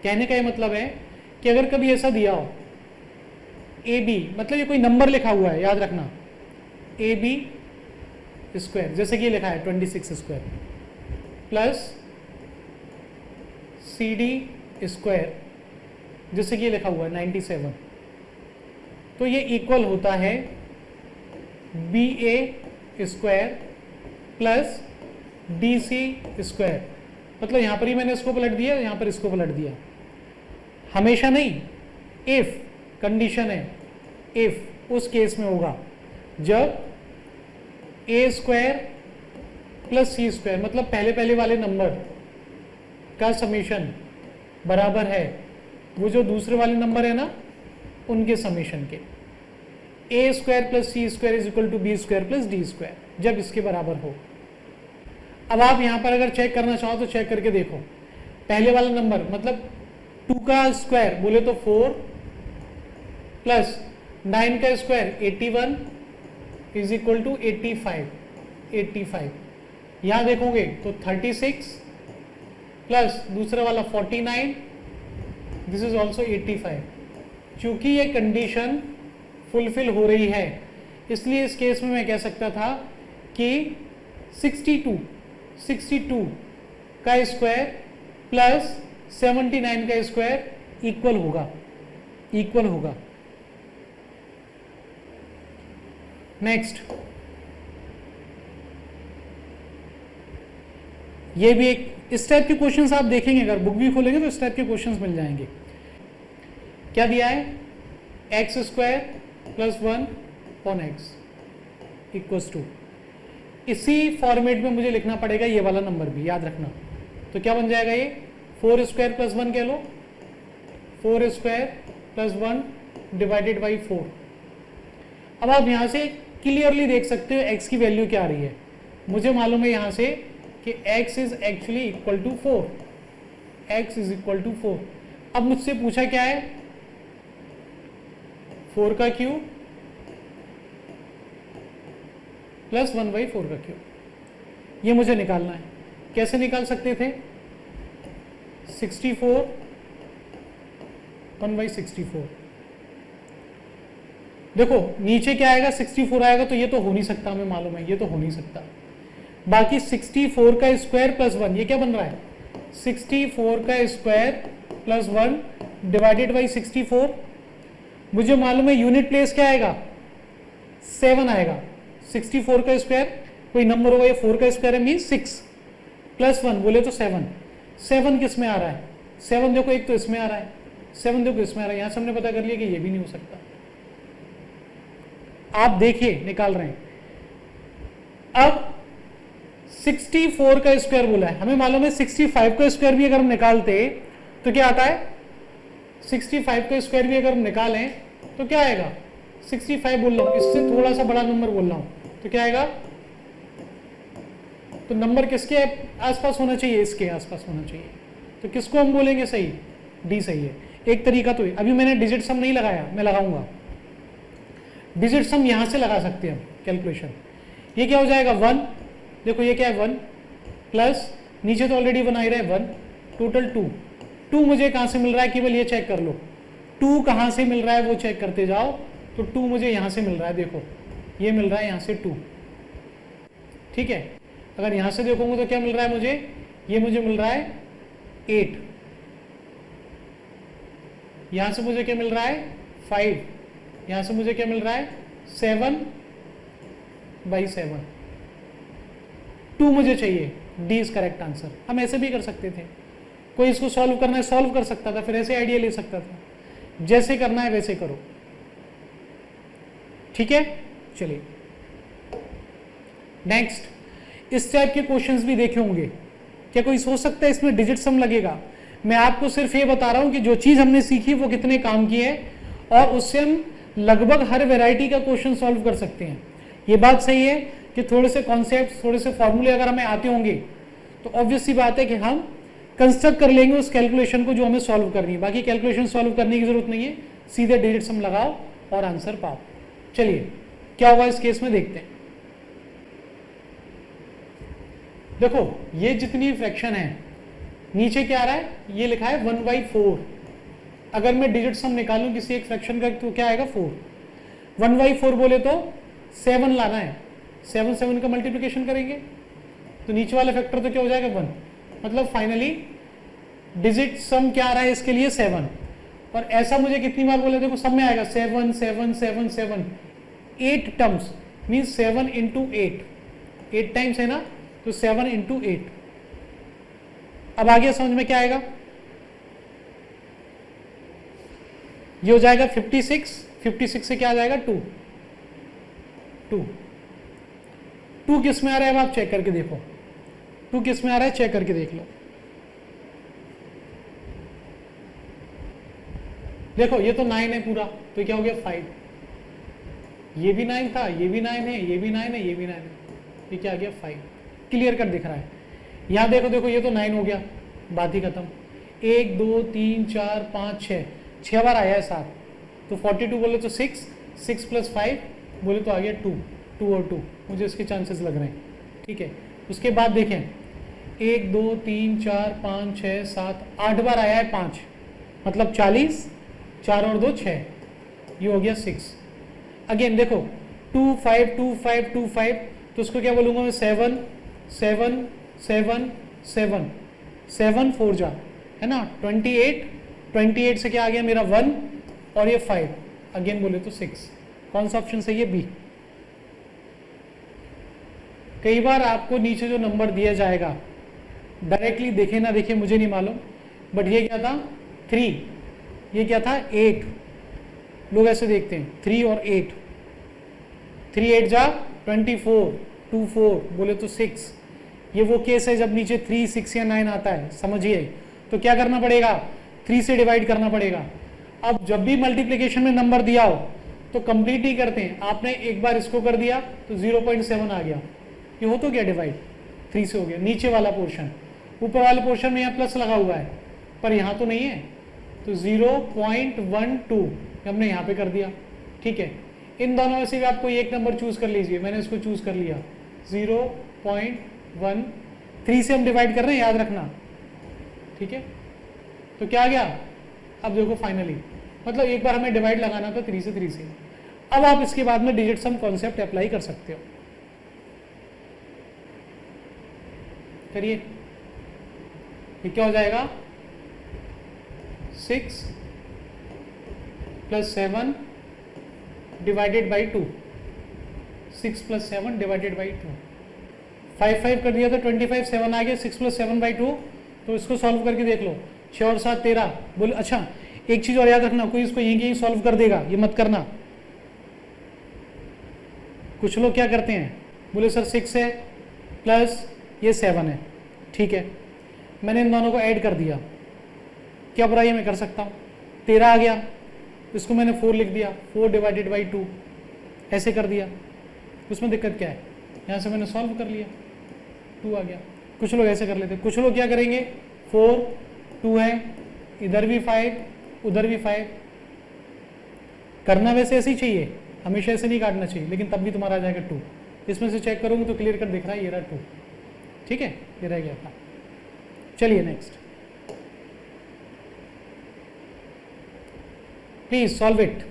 कहने का ये मतलब है कि अगर कभी ऐसा दिया हो ए बी, मतलब ये कोई नंबर लिखा हुआ है, याद रखना ए बी स्क्वायर, जैसे कि ये लिखा है 26 square plus C D square, जैसे कि ये लिखा हुआ है 97, तो ये इक्वल होता है B A square plus D C square. मतलब यहां पर ही मैंने इसको पलट दिया, यहां पर इसको पलट दिया। हमेशा नहीं, इफ कंडीशन है, इफ उस केस में होगा जब ए स्क्वायर प्लस सी स्क्वायर, मतलब पहले वाले नंबर का समेशन बराबर है वो जो दूसरे वाले नंबर है ना उनके समेशन के, A square plus C square is equal to B square plus D square, जब इसके बराबर हो। अब आप यहां पर अगर चेक करना चाहो तो चेक करके देखो, पहले वाला नंबर मतलब 2 का स्क्वायर बोले तो 4 प्लस 9 का स्क्वायर 81 इज इक्वल टू 85। यहां देखोगे तो 36 प्लस दूसरा वाला 49, दिस इज ऑल्सो 85। चूंकि ये कंडीशन फुलफिल हो रही है इसलिए इस केस में मैं कह सकता था कि 62 का स्क्वायर प्लस 79 का स्क्वायर इक्वल होगा। नेक्स्ट, ये भी एक इस टाइप के क्वेश्चंस आप देखेंगे, अगर बुक भी खोलेंगे तो इस टाइप के क्वेश्चंस मिल जाएंगे। क्या दिया है, x square plus 1 upon x equals to, इसी फॉर्मेट में मुझे लिखना पड़ेगा ये वाला नंबर भी, याद रखना। तो क्या बन जाएगा ये 4 स्क्वायर प्लस 1 कह लो, 4 स्क्वायर प्लस 1 डिवाइडेड बाई 4। अब आप यहां से क्लियरली देख सकते हो x की वैल्यू क्या आ रही है। मुझे मालूम है यहां से कि x is actually equal to 4, x is equal to 4। अब मुझसे पूछा क्या है, 4 का क्यूब प्लस 1/4 का क्यूब, ये मुझे निकालना है। कैसे निकाल सकते थे, 64 1/64। देखो नीचे क्या आएगा, 64 आएगा, तो ये तो हो नहीं सकता, हमें मालूम है ये तो हो नहीं सकता। बाकी 64 का स्क्वायर प्लस 1, ये क्या बन रहा है, 64 का स्क्वायर प्लस 1 डिवाइडेड बाई 64। मुझे मालूम है यूनिट प्लेस क्या आएगा, 7 आएगा। 64 का स्क्वायर कोई नंबर होगा, ये 4 का स्क्वायर है मीन 6 प्लस 1 बोले तो 7। 7 किस में आ रहा है, 7 देखो एक तो इसमें आ रहा है, 7 देखो इसमें आ रहा है। यहां से हमने पता कर लिया कि ये भी नहीं हो सकता। आप देखिए निकाल रहे हैं। अब 64 का स्क्वायर बोला है, हमें मालूम है 65 का स्क्वायर भी अगर हम निकालते तो क्या आता है, 65 का स्क्वायर भी अगर हम निकालें तो क्या आएगा, 65 बोल रहा हूं, इससे थोड़ा सा बड़ा नंबर बोल रहा हूं, तो क्या आएगा, तो नंबर किसके आसपास होना चाहिए, इसके आसपास होना चाहिए। तो किसको हम बोलेंगे सही, डी सही है। एक तरीका तो है, अभी मैंने डिजिट सम नहीं लगाया, मैं लगाऊंगा डिजिट सम, यहां से लगा सकते हैं हम कैलकुलेशन। ये क्या हो जाएगा 1, देखो ये क्या है 1 प्लस नीचे तो ऑलरेडी 1 आ रहा है 1, टोटल 2 मुझे कहां से मिल रहा है, केवल ये चेक कर लो 2 कहां से मिल रहा है वो चेक करते जाओ। तो 2 मुझे यहां से मिल रहा है, देखो ये मिल रहा है यहां से 2, ठीक है। अगर यहां से देखोगे तो क्या मिल रहा है मुझे, ये मुझे मिल रहा है 8, यहां से मुझे क्या मिल रहा है 5, यहां से मुझे क्या मिल रहा है 7/7। 2 मुझे चाहिए, डी इज करेक्ट आंसर। हम ऐसे भी कर सकते थे, कोई इसको सॉल्व करना है सॉल्व कर सकता था, फिर ऐसे आइडिया ले सकता था। जैसे करना है वैसे करो, ठीक है। चलिए नेक्स्ट, इस टाइप के क्वेश्चंस भी देखे होंगे। क्या कोई सोच सकता है इसमें डिजिट सम लगेगा? मैं आपको सिर्फ ये बता रहा हूं कि जो चीज हमने सीखी वो कितने काम की है, और उससे हम लगभग हर वैरायटी का क्वेश्चन सॉल्व कर सकते हैं। ये बात सही है कि थोड़े से कॉन्सेप्ट, थोड़े से फॉर्मूले अगर हमें आते होंगे तो ऑब्वियस सी बात है कि हम कंस्ट्रक्ट कर लेंगे उस कैलकुलेशन को जो हमें सॉल्व करनी है। बाकी कैलकुलेशन सॉल्व करने की जरूरत नहीं है, सीधे डिजिट सम लगाओ और आंसर पाओ। चलिए क्या हुआ इस केस में देखते हैं। देखो ये जितनी फ्रैक्शन है, नीचे क्या आ रहा है, ये लिखा है 1/4। अगर मैं डिजिट सम निकालूं किसी एक फ्रैक्शन का तो क्या आएगा 4। 1/4 बोले तो 7 लाना है, 7 का मल्टीप्लिकेशन करेंगे तो नीचे वाला फैक्टर तो क्या हो जाएगा 1। मतलब फाइनली डिजिट सम क्या आ रहा है इसके लिए 7। और ऐसा मुझे कितनी बार बोले, देखो सब में आएगा 7 7 7 7, 8 टर्म्स मीन 7 इंटू 8 टाइम्स है ना, तो 7 इंटू 8। अब आगे समझ में क्या आएगा, ये हो जाएगा 56, 56 से क्या आ जाएगा 2, 2 किस में आ रहा है, अब आप चेक करके देखो 2 किस में आ रहा है, चेक करके देख लो। देखो ये तो 9 है पूरा, तो क्या हो गया 5, ये भी 9 था, ये भी 9 है, ये भी 9 है, ये भी 9 है, ये क्या आ गया 5, क्लियर कट दिख रहा है। यहां देखो देखो ये तो 9 हो गया, बात ही खत्म। 1 2 3 4 5 6 बार आया है 7, तो 42 बोले तो 6, 6 + 5 बोले तो आ गया 2, 2 और 2, मुझे इसके चांसेस लग रहे हैं, ठीक है। उसके बाद देखें 1 2 3 4 5 6 7 8 बार आया है 5, मतलब 40, 4 और 2 6, ये हो गया 6। अगेन देखो 2 5 2 5 2 5, तो उसको क्या बोलूंगा मैं 7 7 7 7 7 4 जा, है ना 28, 28 से क्या आ गया मेरा 1 और ये 5, अगेन बोले तो 6। कौन सा ऑप्शन सही है, बी। कई बार आपको नीचे जो नंबर दिया जाएगा डायरेक्टली देखे ना देखे मुझे नहीं मालूम, बट ये क्या था 3, ये क्या था 8, लोग ऐसे देखते हैं 3 और 8, 3 8 जा 24, 2 4 बोले तो 6। ये वो केस है जब नीचे 3 6 या 9 आता है, समझिए। तो क्या करना पड़ेगा, 3 से डिवाइड करना पड़ेगा। अब जब भी मल्टीप्लिकेशन में नंबर दिया हो तो कंप्लीट ही करते हैं। आपने एक बार इसको कर दिया तो 0.7 आ गया, ये हो तो गया डिवाइड, 3 से हो गया। नीचे वाला पोर्शन, ऊपर वाले पोर्शन में यहाँ प्लस लगा हुआ है पर यहाँ तो नहीं है, तो 0.12 हमने यहाँ पे कर दिया, ठीक है। इन दोनों में से भी आपको एक नंबर चूज कर लीजिए, मैंने इसको चूज कर लिया 0.1, 3 से हम डिवाइड कर रहे हैं, याद रखना, ठीक है। तो क्या आ गया, अब देखो फाइनली, मतलब एक बार हमें डिवाइड लगाना था 3 से। अब आप इसके बाद में डिजिट सम कॉन्सेप्ट अप्लाई कर सकते हो, करिए। ये क्या हो जाएगा 6 + 7 डिवाइडेड बाई 2, 6 + 7 डिवाइडेड बाई 2, 5 5 कर दिया तो 25, 7 आ गया, 6 + 7 बाई 2। तो इसको सॉल्व करके देख लो, 6 और 7 13 बोले। अच्छा एक चीज और याद रखना, कोई इसको यहीं सॉल्व कर देगा ये मत करना। कुछ लोग क्या करते हैं, बोले सर 6 है प्लस ये 7 है, ठीक है, मैंने इन दोनों को ऐड कर दिया, क्या बुराई मैं कर सकता हूँ, 13 आ गया, इसको मैंने 4 लिख दिया, 4 डिवाइडेड बाई 2 ऐसे कर दिया, उसमें दिक्कत क्या है, यहाँ से मैंने सॉल्व कर लिया, 2 आ गया। कुछ लोग ऐसे कर लेते हैं, कुछ लोग क्या करेंगे 4 2 है, इधर भी 5 उधर भी 5, करना वैसे ऐसे ही चाहिए, हमेशा ऐसे नहीं काटना चाहिए, लेकिन तब भी तुम्हारा आ जाएगा 2। इसमें से चेक करूंगी तो क्लियर कर दिख रहा है, ये रहा 2, ठीक है, ये रह गया था। चलिए next, please solve it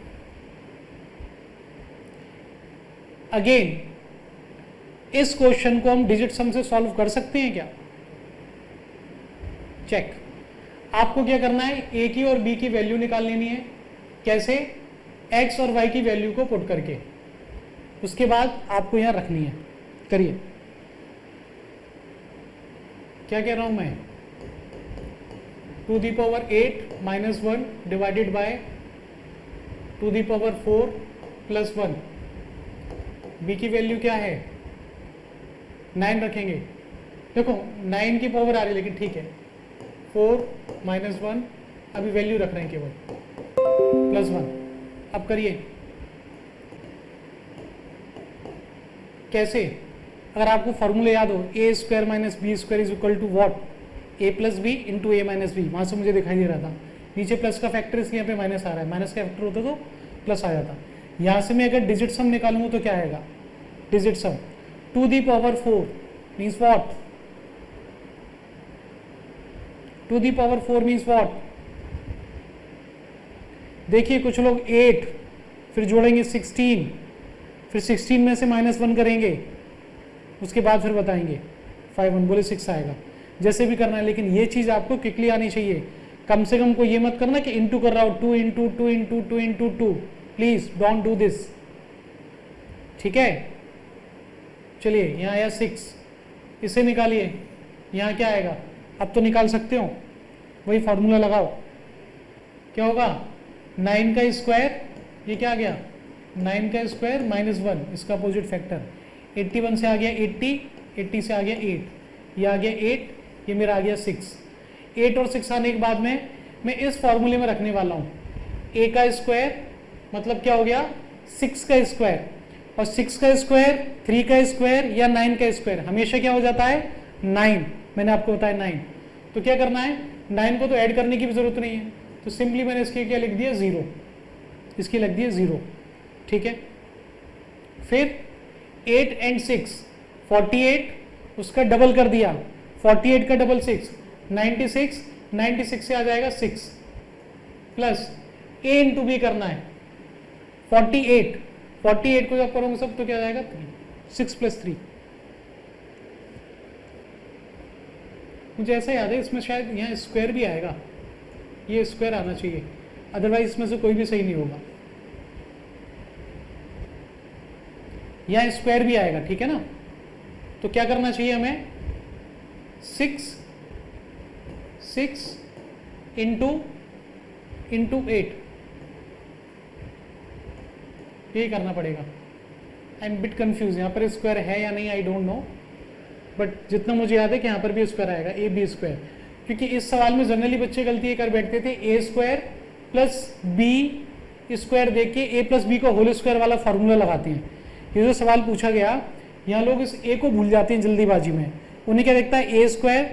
again. इस क्वेश्चन को हम डिजिट सम से सॉल्व कर सकते हैं क्या, चेक। आपको क्या करना है, ए की और बी की वैल्यू निकाल लेनी है, कैसे, एक्स और वाई की वैल्यू को पुट करके, उसके बाद आपको यहां रखनी है, करिए। क्या कह रहा हूं मैं, 2⁸ 1 डिवाइडेड बाय 2⁴ + 1, बी की वैल्यू क्या है 9 रखेंगे। देखो 9 की पावर आ रही है लेकिन ठीक है, 4 - 1 अभी वैल्यू रख रहे हैं केवल, +1। अब करिए कैसे, अगर आपको फॉर्मूला याद हो, a² - b² = what, a + b × a - b, वहां से मुझे दिखाई दे रहा था नीचे प्लस का फैक्टर, इसलिए यहाँ पे माइनस आ रहा है, माइनस का फैक्टर होता तो प्लस आ जाता। यहाँ से मैं अगर डिजिट सम निकालूंगा तो क्या आएगा, digit some 2⁴ means what, 2⁴ means what. देखिए कुछ लोग 8 फिर जोड़ेंगे 16, फिर 16 में से -1 करेंगे, उसके बाद फिर बताएंगे 5 1 बोले 6 आएगा, जैसे भी करना है। लेकिन ये चीज़ आपको क्विकली आनी चाहिए, कम से कम को ये मत करना कि इंटू कर रहा हूँ 2 × 2 × 2 × 2, प्लीज डोंट डू दिस, ठीक है। चलिए यहाँ आया 6, इसे निकालिए, यहाँ क्या आएगा, अब तो निकाल सकते हो, वही फॉर्मूला लगाओ, क्या होगा 9 का स्क्वायर, ये क्या आ गया 9 का स्क्वायर -1, इसका अपोजिट फैक्टर। 81 से आ गया 80, 80 से आ गया 8, ये आ गया 8, ये मेरा आ गया 6। 8 और 6 आने के बाद में मैं इस फॉर्मूले में रखने वाला हूँ a का स्क्वायर मतलब क्या हो गया 6 का स्क्वायर, और 6 का स्क्वायर 3 का स्क्वायर या 9 का स्क्वायर हमेशा क्या हो जाता है 9। मैंने आपको बताया 9। तो क्या करना है 9 को तो ऐड करने की भी जरूरत नहीं है, तो सिंपली मैंने इसके क्या लिख दिया 0, इसकी लिख दिया 0। ठीक है, फिर 8 एंड 6 48, उसका डबल कर दिया, 48 का डबल 6 96, 96 से आ जाएगा 6 प्लस a इंटू बी करना है 48, 48 को जब करोगे सब तो क्या आ जाएगा 3, 6 + 3। मुझे ऐसा याद है इसमें शायद यहाँ स्क्वायर भी आएगा, ये स्क्वायर आना चाहिए, अदरवाइज इसमें से कोई भी सही नहीं होगा। यहाँ स्क्वायर भी आएगा, ठीक है ना। तो क्या करना चाहिए हमें 6 इंटू 8, यही करना पड़ेगा। आई एम बिट कंफ्यूज, यहाँ पर स्क्वायर है या नहीं आई डोंट नो, बट जितना मुझे याद है कि यहाँ पर भी स्क्वायर आएगा ए बी स्क्वायर, क्योंकि इस सवाल में जनरली बच्चे गलती ये कर बैठते थे ए स्क्वायर प्लस बी स्क्वायर देख के ए प्लस बी का होल स्क्वायर वाला फॉर्मूला लगाते हैं। ये जो सवाल पूछा गया यहाँ लोग इस ए को भूल जाते हैं जल्दीबाजी में, उन्हें क्या देखता है A square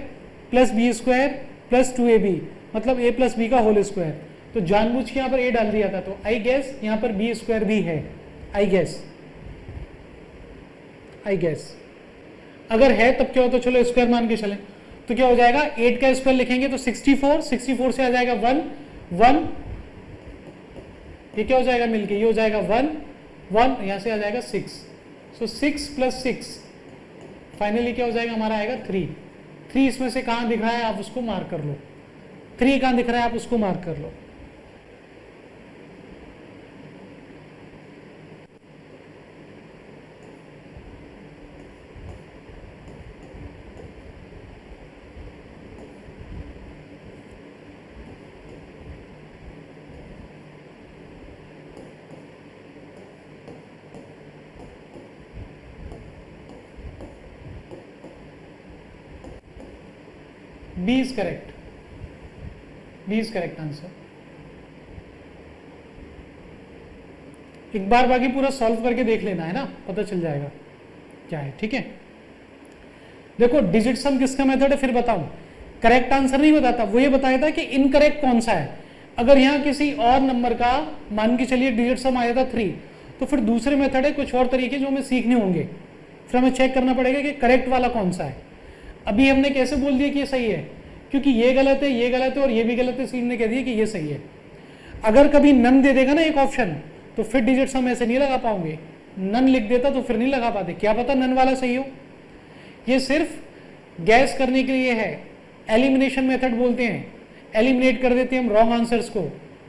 plus B square plus 2ab मतलब a प्लस बी का होल स्क्वायर, तो जानबूझ के यहाँ पर a डाल दिया था। तो आई गेस यहाँ पर बी स्क्वायर भी है, आई गेस अगर है तब क्या हो, तो चलो स्क्वायर मान के चलें, तो क्या हो जाएगा 8 का स्क्वायर लिखेंगे तो 64, 64 से आ जाएगा 1, 1 ये क्या हो जाएगा मिलके, ये हो जाएगा 1, 1 यहाँ से आ जाएगा 6, सो 6 + 6 फाइनली क्या हो जाएगा हमारा आएगा 3। 3 इसमें से कहाँ दिख रहा है आप उसको मार्क कर लो, 3 कहाँ दिख रहा है आप उसको मार्क कर लो। B is correct, B is correct answer. एक बार बाकी पूरा सॉल्व करके देख लेना है ना, पता चल जाएगा क्या है। ठीक है, देखो डिजिट सम किसका मेथड है फिर बताऊं, करेक्ट आंसर नहीं बताता, वो ये बताया था कि इनकरेक्ट कौन सा है। अगर यहाँ किसी और नंबर का मान के चलिए डिजिट सम आया था 3, तो फिर दूसरे मेथड है, कुछ और तरीके जो हमें सीखने होंगे, फिर हमें चेक करना पड़ेगा कि करेक्ट वाला कौन सा है। अभी हमने कैसे बोल दिया कि ये सही है, क्योंकि ये गलत है, ये गलत है और ये भी गलत है, सीट ने कह दिया कि ये सही है। अगर कभी नन दे देगा ना एक ऑप्शन, तो फिर डिजिट सम ऐसे नहीं लगा पाओगे, नन लिख देता तो फिर नहीं लगा पाते, क्या पता नन वाला सही हो। ये सिर्फ गैस करने के लिए है, एलिमिनेशन मेथड बोलते हैं, एलिमिनेट कर देते हैं हम रॉन्ग आंसर्स को,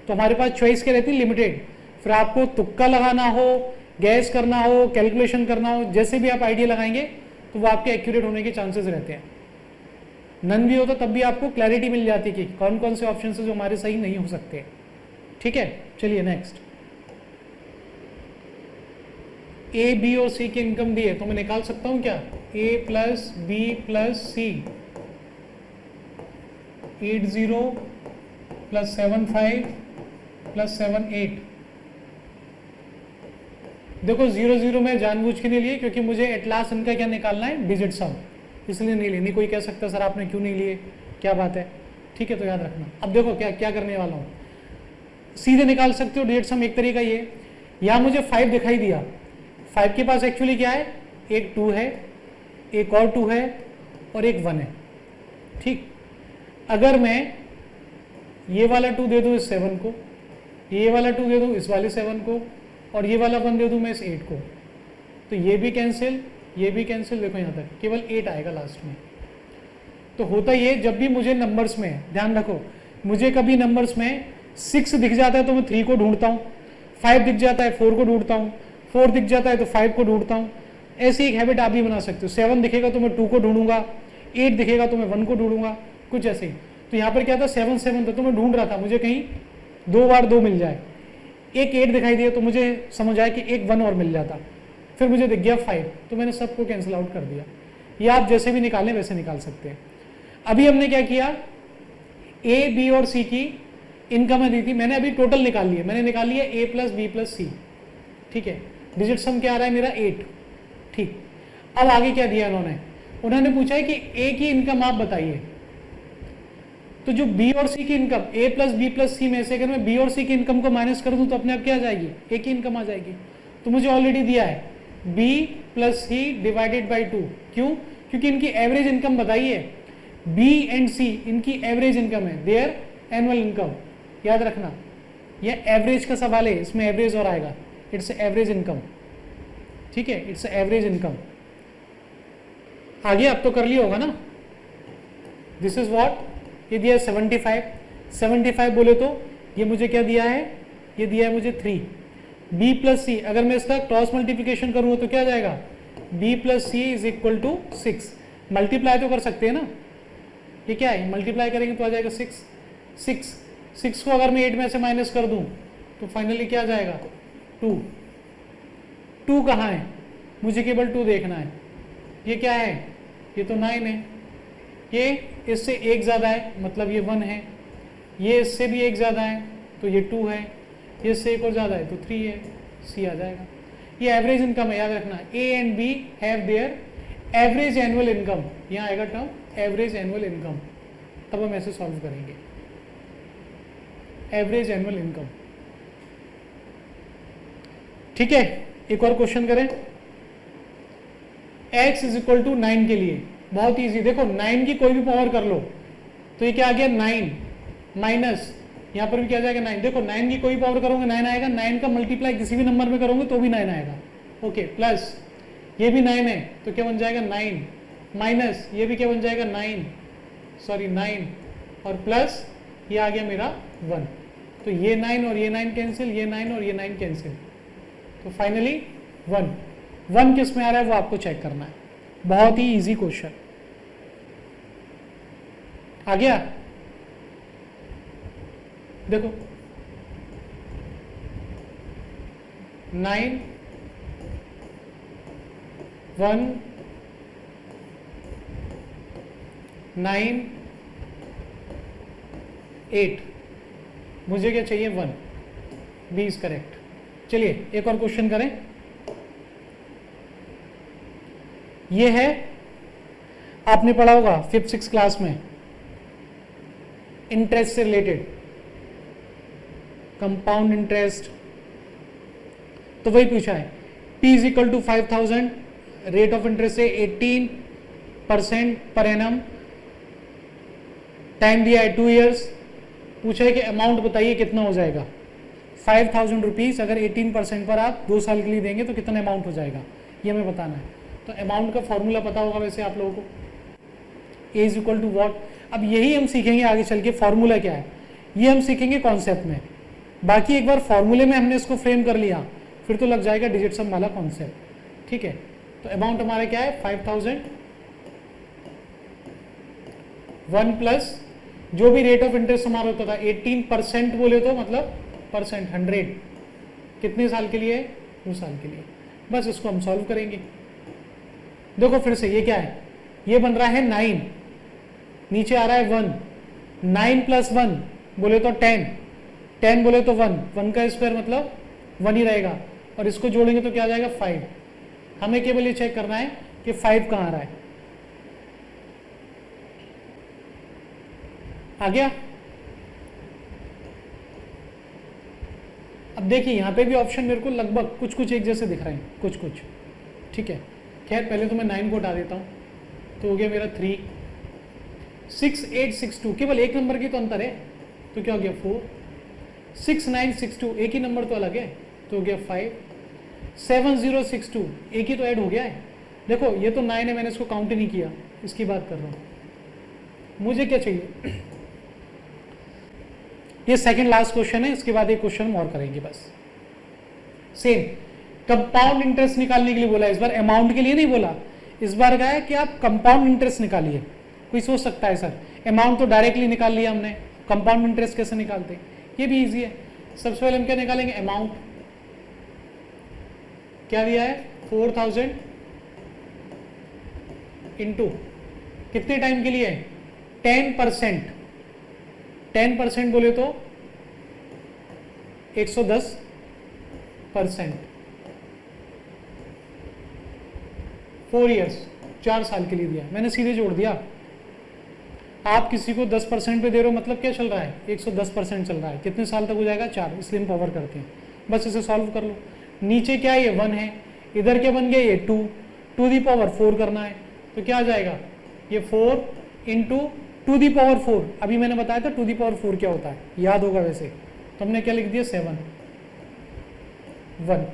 तो हमारे पास चॉइस क्या रहती है लिमिटेड। फिर आपको तुक्का लगाना हो, गैस करना हो, कैलकुलेशन करना हो, जैसे भी आप आइडिया लगाएंगे तो वो आपके एक्यूरेट होने के चांसेस रहते हैं। नन भी होता तब भी आपको क्लैरिटी मिल जाती कि कौन कौन से ऑप्शन है जो हमारे सही नहीं हो सकते। ठीक है, चलिए नेक्स्ट। ए बी और सी की इनकम दी है तो मैं निकाल सकता हूं क्या, ए प्लस बी प्लस सी 80 प्लस 75 प्लस 78। देखो 0 0 में जानबूझ के नहीं लिए, क्योंकि मुझे एट लास्ट इनका क्या निकालना है डिजिट सम, इसलिए नहीं लिए। नहीं कोई कह सकता सर आपने क्यों नहीं लिए, क्या बात है। ठीक है, तो याद रखना। अब देखो क्या क्या करने वाला हूँ, सीधे निकाल सकते हो डिजिट सम। एक तरीका ये, यहाँ मुझे 5 दिखाई दिया, 5 के पास एक्चुअली क्या है, एक 2 है, एक और 2 है और एक 1 है। ठीक, अगर मैं ये वाला 2 दे दूँ इस 7 को, ये वाला 2 दे दूँ इस वाले 7 को, और ये वाला 1 दे दूँ मैं इस 8 को, तो ये भी कैंसिल, ये भी कैंसिल। देखो यहाँ तक केवल 8 आएगा लास्ट में। तो होता ये, जब भी मुझे नंबर्स में, ध्यान रखो, मुझे कभी नंबर्स में 6 दिख जाता है तो मैं 3 को ढूंढता हूँ, 5 दिख जाता है 4 को ढूंढता हूँ, 4 दिख जाता है तो 5 को ढूंढता हूँ। ऐसी एक हैबिट आप भी बना सकते हो। 7 दिखेगा तो मैं 2 को ढूंढूंगा, 8 दिखेगा तो मैं 1 को ढूंढूंगा, कुछ ऐसे ही। तो यहाँ पर क्या था 7 7 था तो मैं ढूंढ रहा था, मुझे कहीं 2 बार 2 मिल जाए, एक 8 दिखाई दिया तो मुझे समझ आया कि एक 1 और मिल जाता, फिर मुझे दिख गया 5, तो मैंने सबको कैंसिल आउट कर दिया। ये आप जैसे भी निकालें वैसे निकाल सकते हैं। अभी हमने क्या किया, ए बी और सी की इनकम दी थी, मैंने अभी टोटल निकाल लिया, मैंने निकाल लिया ए प्लस बी प्लस सी, ठीक है। डिजिट सम क्या आ रहा है मेरा 8, ठीक। अब आगे क्या दिया उन्होंने पूछा है कि ए की इनकम आप बताइए, तो जो बी और सी की इनकम, ए प्लस बी प्लस सी में से अगर मैं बी और सी की इनकम को माइनस कर दूं तो अपने आप क्या आ जाएगी, ए की इनकम आ जाएगी। तो मुझे ऑलरेडी दिया है B plus C divided by 2, क्यों, क्योंकि इनकी एवरेज इनकम बताई है, बी एंड सी इनकी एवरेज इनकम है, देयर एनुअल इनकम, याद रखना यह एवरेज का सवाल है, इसमें एवरेज और आएगा, इट्स एवरेज इनकम, ठीक है, इट्स एवरेज इनकम। आगे अब तो कर लिया होगा ना, दिस इज व्हाट, ये दिया 75 बोले तो ये मुझे क्या दिया है, ये दिया है मुझे 3, बी प्लस सी, अगर मैं इसका क्रॉस मल्टीप्लिकेशन करूंगा तो क्या जाएगा, B plus C is equal to 6, multiply तो कर सकते हैं ना, ये क्या है, मल्टीप्लाई करेंगे तो आ जाएगा 6 को अगर मैं 8 में से माइनस कर दूं तो फाइनली क्या आ जाएगा 2 कहाँ है, मुझे केवल 2 देखना है, ये क्या है, ये तो 9 है, ये इससे एक ज़्यादा है मतलब ये 1 है, ये इससे भी एक ज़्यादा है तो ये 2 है, ये इससे एक और ज़्यादा है तो 3 है, सी आ जाएगा। ये एवरेज इनकम है, याद रखना, A and B have their average annual income, यहाँ आएगा टर्म एवरेज एनुअल इनकम, तब हम ऐसे सॉल्व करेंगे, एवरेज एनुअल इनकम, ठीक है। एक और क्वेश्चन करें, x इज इक्वल टू 9 के लिए, बहुत इजी, देखो 9 की कोई भी पावर कर लो तो ये क्या आ गया 9 माइनस, यहाँ पर भी क्या जाएगा 9, देखो 9 की कोई पावर करोगे 9 आएगा, 9 का मल्टीप्लाई किसी भी नंबर में करोगे तो भी 9 आएगा, ओके, प्लस ये भी 9 है तो क्या बन जाएगा 9 माइनस ये भी क्या बन जाएगा 9 और प्लस ये आ गया मेरा 1, तो ये 9 और ये 9 कैंसिल, ये 9 और ये 9 कैंसिल, तो फाइनली 1 किस में आ रहा है वो आपको चेक करना है, बहुत ही इजी क्वेश्चन। आ गया, देखो 9 1 9 8, मुझे क्या चाहिए 1, बी इज करेक्ट। चलिए एक और क्वेश्चन करें, ये है, आपने पढ़ा होगा 5th-6th क्लास में, इंटरेस्ट से रिलेटेड, कंपाउंड इंटरेस्ट, तो वही पूछा है, P is equal to 5000, rate of interest है 18% पर एनम, टाइम दिया है 2 years, पूछा है कि अमाउंट बताइए कितना हो जाएगा, 5000 रुपीज अगर 18% पर आप 2 साल के लिए देंगे तो कितना अमाउंट हो जाएगा, ये हमें बताना है। तो अमाउंट का फॉर्मूला पता होगा वैसे आप लोगों को, ए इज इक्वल टू वॉट, अब यही हम सीखेंगे आगे चल के, फॉर्मूला क्या है ये हम सीखेंगे कॉन्सेप्ट में, बाकी एक बार फॉर्मूले में हमने इसको फ्रेम कर लिया फिर तो लग जाएगा डिजिट सम वाला कॉन्सेप्ट, ठीक है। तो अमाउंट हमारा क्या है 5000, 1 प्लस जो भी रेट ऑफ इंटरेस्ट हमारा होता था 18% बोले तो मतलब परसेंट 100, कितने साल के लिए, 2 साल के लिए, बस इसको हम सॉल्व करेंगे। देखो फिर से ये क्या है, ये बन रहा है 9, नीचे आ रहा है 1, 9 प्लस 1 बोले तो 10, 10 बोले तो 1 का स्क्वायर मतलब 1 ही रहेगा, और इसको जोड़ेंगे तो क्या आ जाएगा 5, हमें केवल ये चेक करना है कि 5 कहाँ आ रहा है, आ गया। अब देखिए यहाँ पे भी ऑप्शन मेरे को लगभग कुछ कुछ एक जैसे दिख रहे हैं, कुछ कुछ, ठीक है। खैर पहले तो मैं 9 को हटा देता हूँ, तो हो गया मेरा 3, 6 8 6 2, केवल एक नंबर की तो अंतर है, तो क्या हो गया 4, 6 9 6 2 एक ही नंबर तो अलग है, तो हो गया 5, 7 0 6 2 एक ही तो ऐड हो गया है। देखो ये तो 9 है, मैंने इसको काउंट नहीं किया, इसकी बात कर रहा हूँ। मुझे क्या चाहिए, ये सेकंड लास्ट क्वेश्चन है, इसके बाद एक क्वेश्चन और करेंगे बस। सेम कंपाउंड इंटरेस्ट निकालने के लिए बोला, इस बार अमाउंट के लिए नहीं बोला, इस बार क्या है कि आप कंपाउंड इंटरेस्ट निकालिए। कोई सोच सकता है सर अमाउंट तो डायरेक्टली निकाल लिया हमने, कंपाउंड इंटरेस्ट कैसे निकालते हैं, ये भी इजी है। सबसे पहले हम क्या निकालेंगे, अमाउंट। क्या दिया है, 4000 इंटू कितने टाइम के लिए है, 10%। 10% बोले तो 110%। 4 ईयर्स, 4 साल के लिए दिया। मैंने सीधे जोड़ दिया। आप किसी को 10% पे दे रहे हो, मतलब क्या चल रहा है, 110% चल रहा है। कितने साल तक हो जाएगा, 4, इसलिए हम पावर करते हैं। बस इसे सॉल्व कर लो। नीचे क्या है, ये 1 है, इधर क्या बन गया, ये 2, टू दी पावर 4 करना है, तो क्या आ जाएगा, ये 4 इंटू टू दी पावर 4। अभी मैंने बताया था टू दी पावर 4 क्या होता है, याद होगा वैसे। तो हमने क्या लिख दिया, 7 1।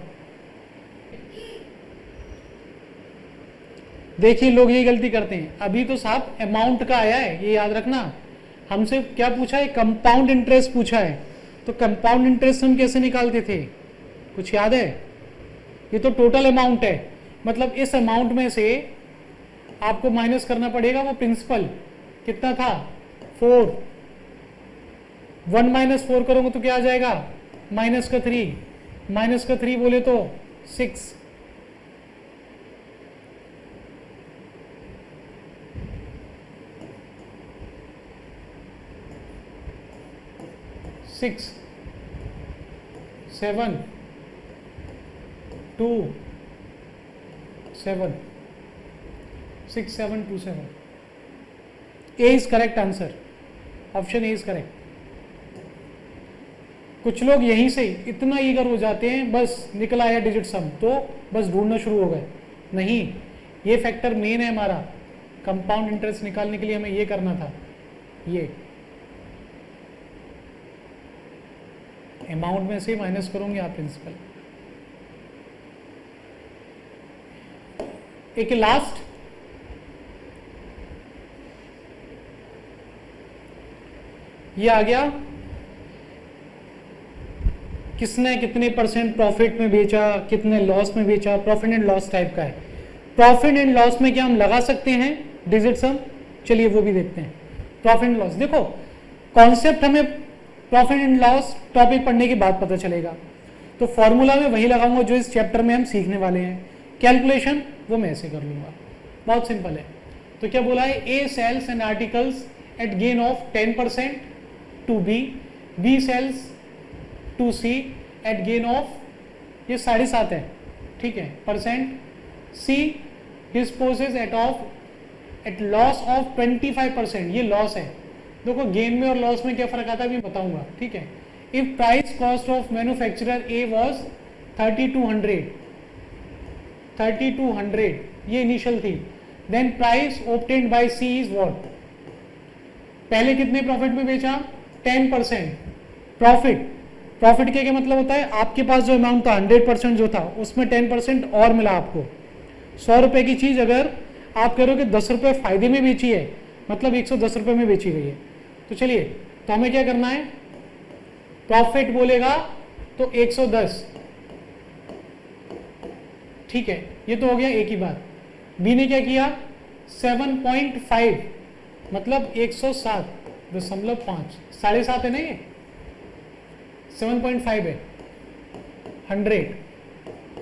देखिए लोग ये गलती करते हैं, अभी तो साहब अमाउंट का आया है, ये याद रखना। हमसे क्या पूछा है, कंपाउंड इंटरेस्ट पूछा है। तो कंपाउंड इंटरेस्ट हम कैसे निकालते थे, कुछ याद है? ये तो टोटल अमाउंट है, मतलब इस अमाउंट में से आपको माइनस करना पड़ेगा वो प्रिंसिपल। कितना था, 4। 1 माइनस 4 करोगे तो क्या आ जाएगा, माइनस का 3। माइनस का 3 बोले तो 6। 6 7 2 7 6 7 2 7। ए is correct answer, option A is correct. कुछ लोग यहीं से इतना ईगर हो जाते हैं, बस निकल आया डिजिट सम तो बस ढूंढना शुरू हो गए। नहीं, ये फैक्टर मेन है हमारा, कंपाउंड इंटरेस्ट निकालने के लिए हमें ये करना था। ये अमाउंट में से माइनस करोगे आप प्रिंसिपल। एक लास्ट, ये आ गया, किसने कितने परसेंट प्रॉफिट में बेचा, कितने लॉस में बेचा, प्रॉफिट एंड लॉस टाइप का है। प्रॉफिट एंड लॉस में क्या हम लगा सकते हैं डिजिट सम, चलिए वो भी देखते हैं। प्रॉफिट एंड लॉस, देखो कॉन्सेप्ट हमें प्रॉफिट एंड लॉस टॉपिक पढ़ने के बाद पता चलेगा, तो फॉर्मूला में वही लगाऊंगा जो इस चैप्टर में हम सीखने वाले हैं। कैलकुलेशन वो मैं ऐसे कर लूंगा, बहुत सिंपल है। तो क्या बोला है, A sells and articles at gain of 10% to B, B sells to C at gain of, ये 7.5 है, ठीक है, percent. C disposes at loss of 25%, ये लॉस है। देखो गेन में और लॉस में क्या फर्क आता है अभी बताऊंगा, ठीक है। If price cost of manufacturer A was 3200, ये इनिशियल थी, then price obtained by C is what, पहले कितने प्रॉफिट में बेचा, 10%। प्रॉफिट क्या मतलब होता है, आपके पास जो अमाउंट था 100% जो था उसमें 10% और मिला आपको। 100 रुपए की चीज अगर आप कह रहे हो कि 10 रुपए फायदे में बेची है, मतलब 110 रुपए में बेची गई है। तो चलिए, तो हमें क्या करना है, प्रॉफिट बोलेगा तो 110, ठीक है, ये तो हो गया एक ही बात। बी ने क्या किया, 7.5 मतलब 107.5, 7.5 है ना, ये 7.5 है 100,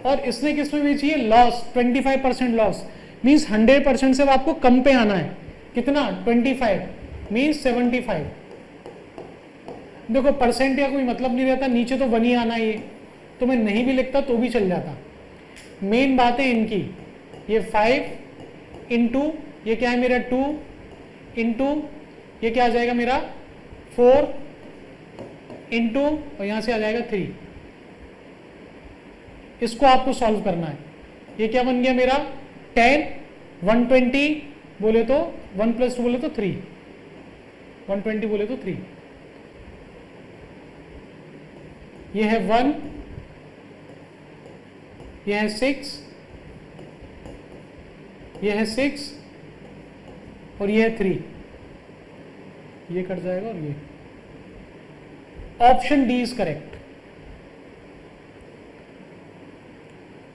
और इसने किस में बेची है, लॉस, 25% लॉस, मीन्स 100% से आपको कम पे आना है। कितना, 25 मीन्स 75। देखो परसेंट का कोई मतलब नहीं रहता, नीचे तो 1 ही आना है, ये तो मैं नहीं भी लिखता तो भी चल जाता। मेन बात है इनकी, ये 5 इंटू ये क्या है मेरा 2 इंटू ये क्या आ जाएगा मेरा 4 इंटू और यहां से आ जाएगा 3। इसको आपको सॉल्व करना है। ये क्या बन गया मेरा 10, 120 बोले तो 1 + 2 बोले तो 3, 120 बोले तो 3। ये है 1, ये है 6, ये है 6 और ये है 3, ये कट जाएगा और ये। Option D is correct.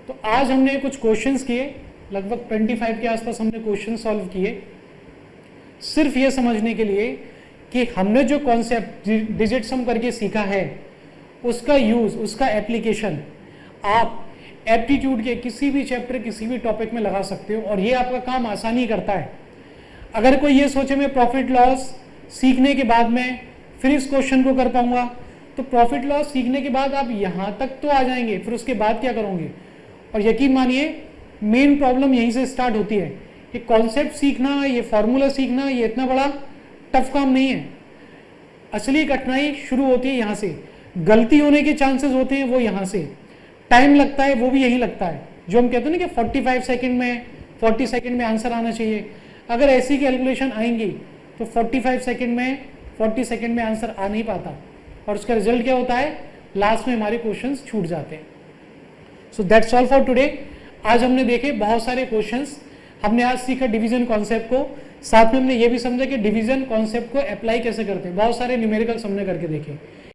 तो आज हमने कुछ क्वेश्चंस किए, लगभग 25 के आसपास हमने क्वेश्चन सॉल्व किए, सिर्फ ये समझने के लिए कि हमने जो कॉन्सेप्ट डिजिट सम करके सीखा है उसका यूज, उसका एप्लीकेशन आप एप्टीट्यूड के किसी भी चैप्टर, किसी भी टॉपिक में लगा सकते हो, और ये आपका काम आसानी करता है। अगर कोई ये सोचे मैं प्रॉफिट लॉस सीखने के बाद में फिर इस क्वेश्चन को कर पाऊंगा, तो प्रॉफिट लॉस सीखने के बाद आप यहाँ तक तो आ जाएंगे, फिर उसके बाद क्या करोगे? और यकीन मानिए मेन प्रॉब्लम यहीं से स्टार्ट होती है। ये कॉन्सेप्ट सीखना, ये फॉर्मूला सीखना, ये इतना बड़ा टफ काम नहीं है। असली कठिनाई शुरू होती है यहाँ से, गलती होने के चांसेस होते हैं वो यहाँ से, टाइम लगता है वो भी यही लगता है। जो हम कहते हैं ना कि 45 सेकंड में, 40 सेकंड में आंसर आना चाहिए, अगर ऐसी कैलकुलेशन आएंगी तो 45 सेकंड में, 40 सेकंड में आंसर आ नहीं पाता, और उसका रिजल्ट क्या होता है? लास्ट में हमारे क्वेश्चंस छूट जाते हैं। So that's all for today. आज हमने देखे बहुत सारे क्वेश्चंस, हमने आज सीखा डिवीजन कॉन्सेप्ट को, साथ में हमने ये भी समझा कि डिवीजन कॉन्सेप्ट को अप्लाई कैसे करते हैं, बहुत सारे न्यूमेरिकल्स हमने करके देखे।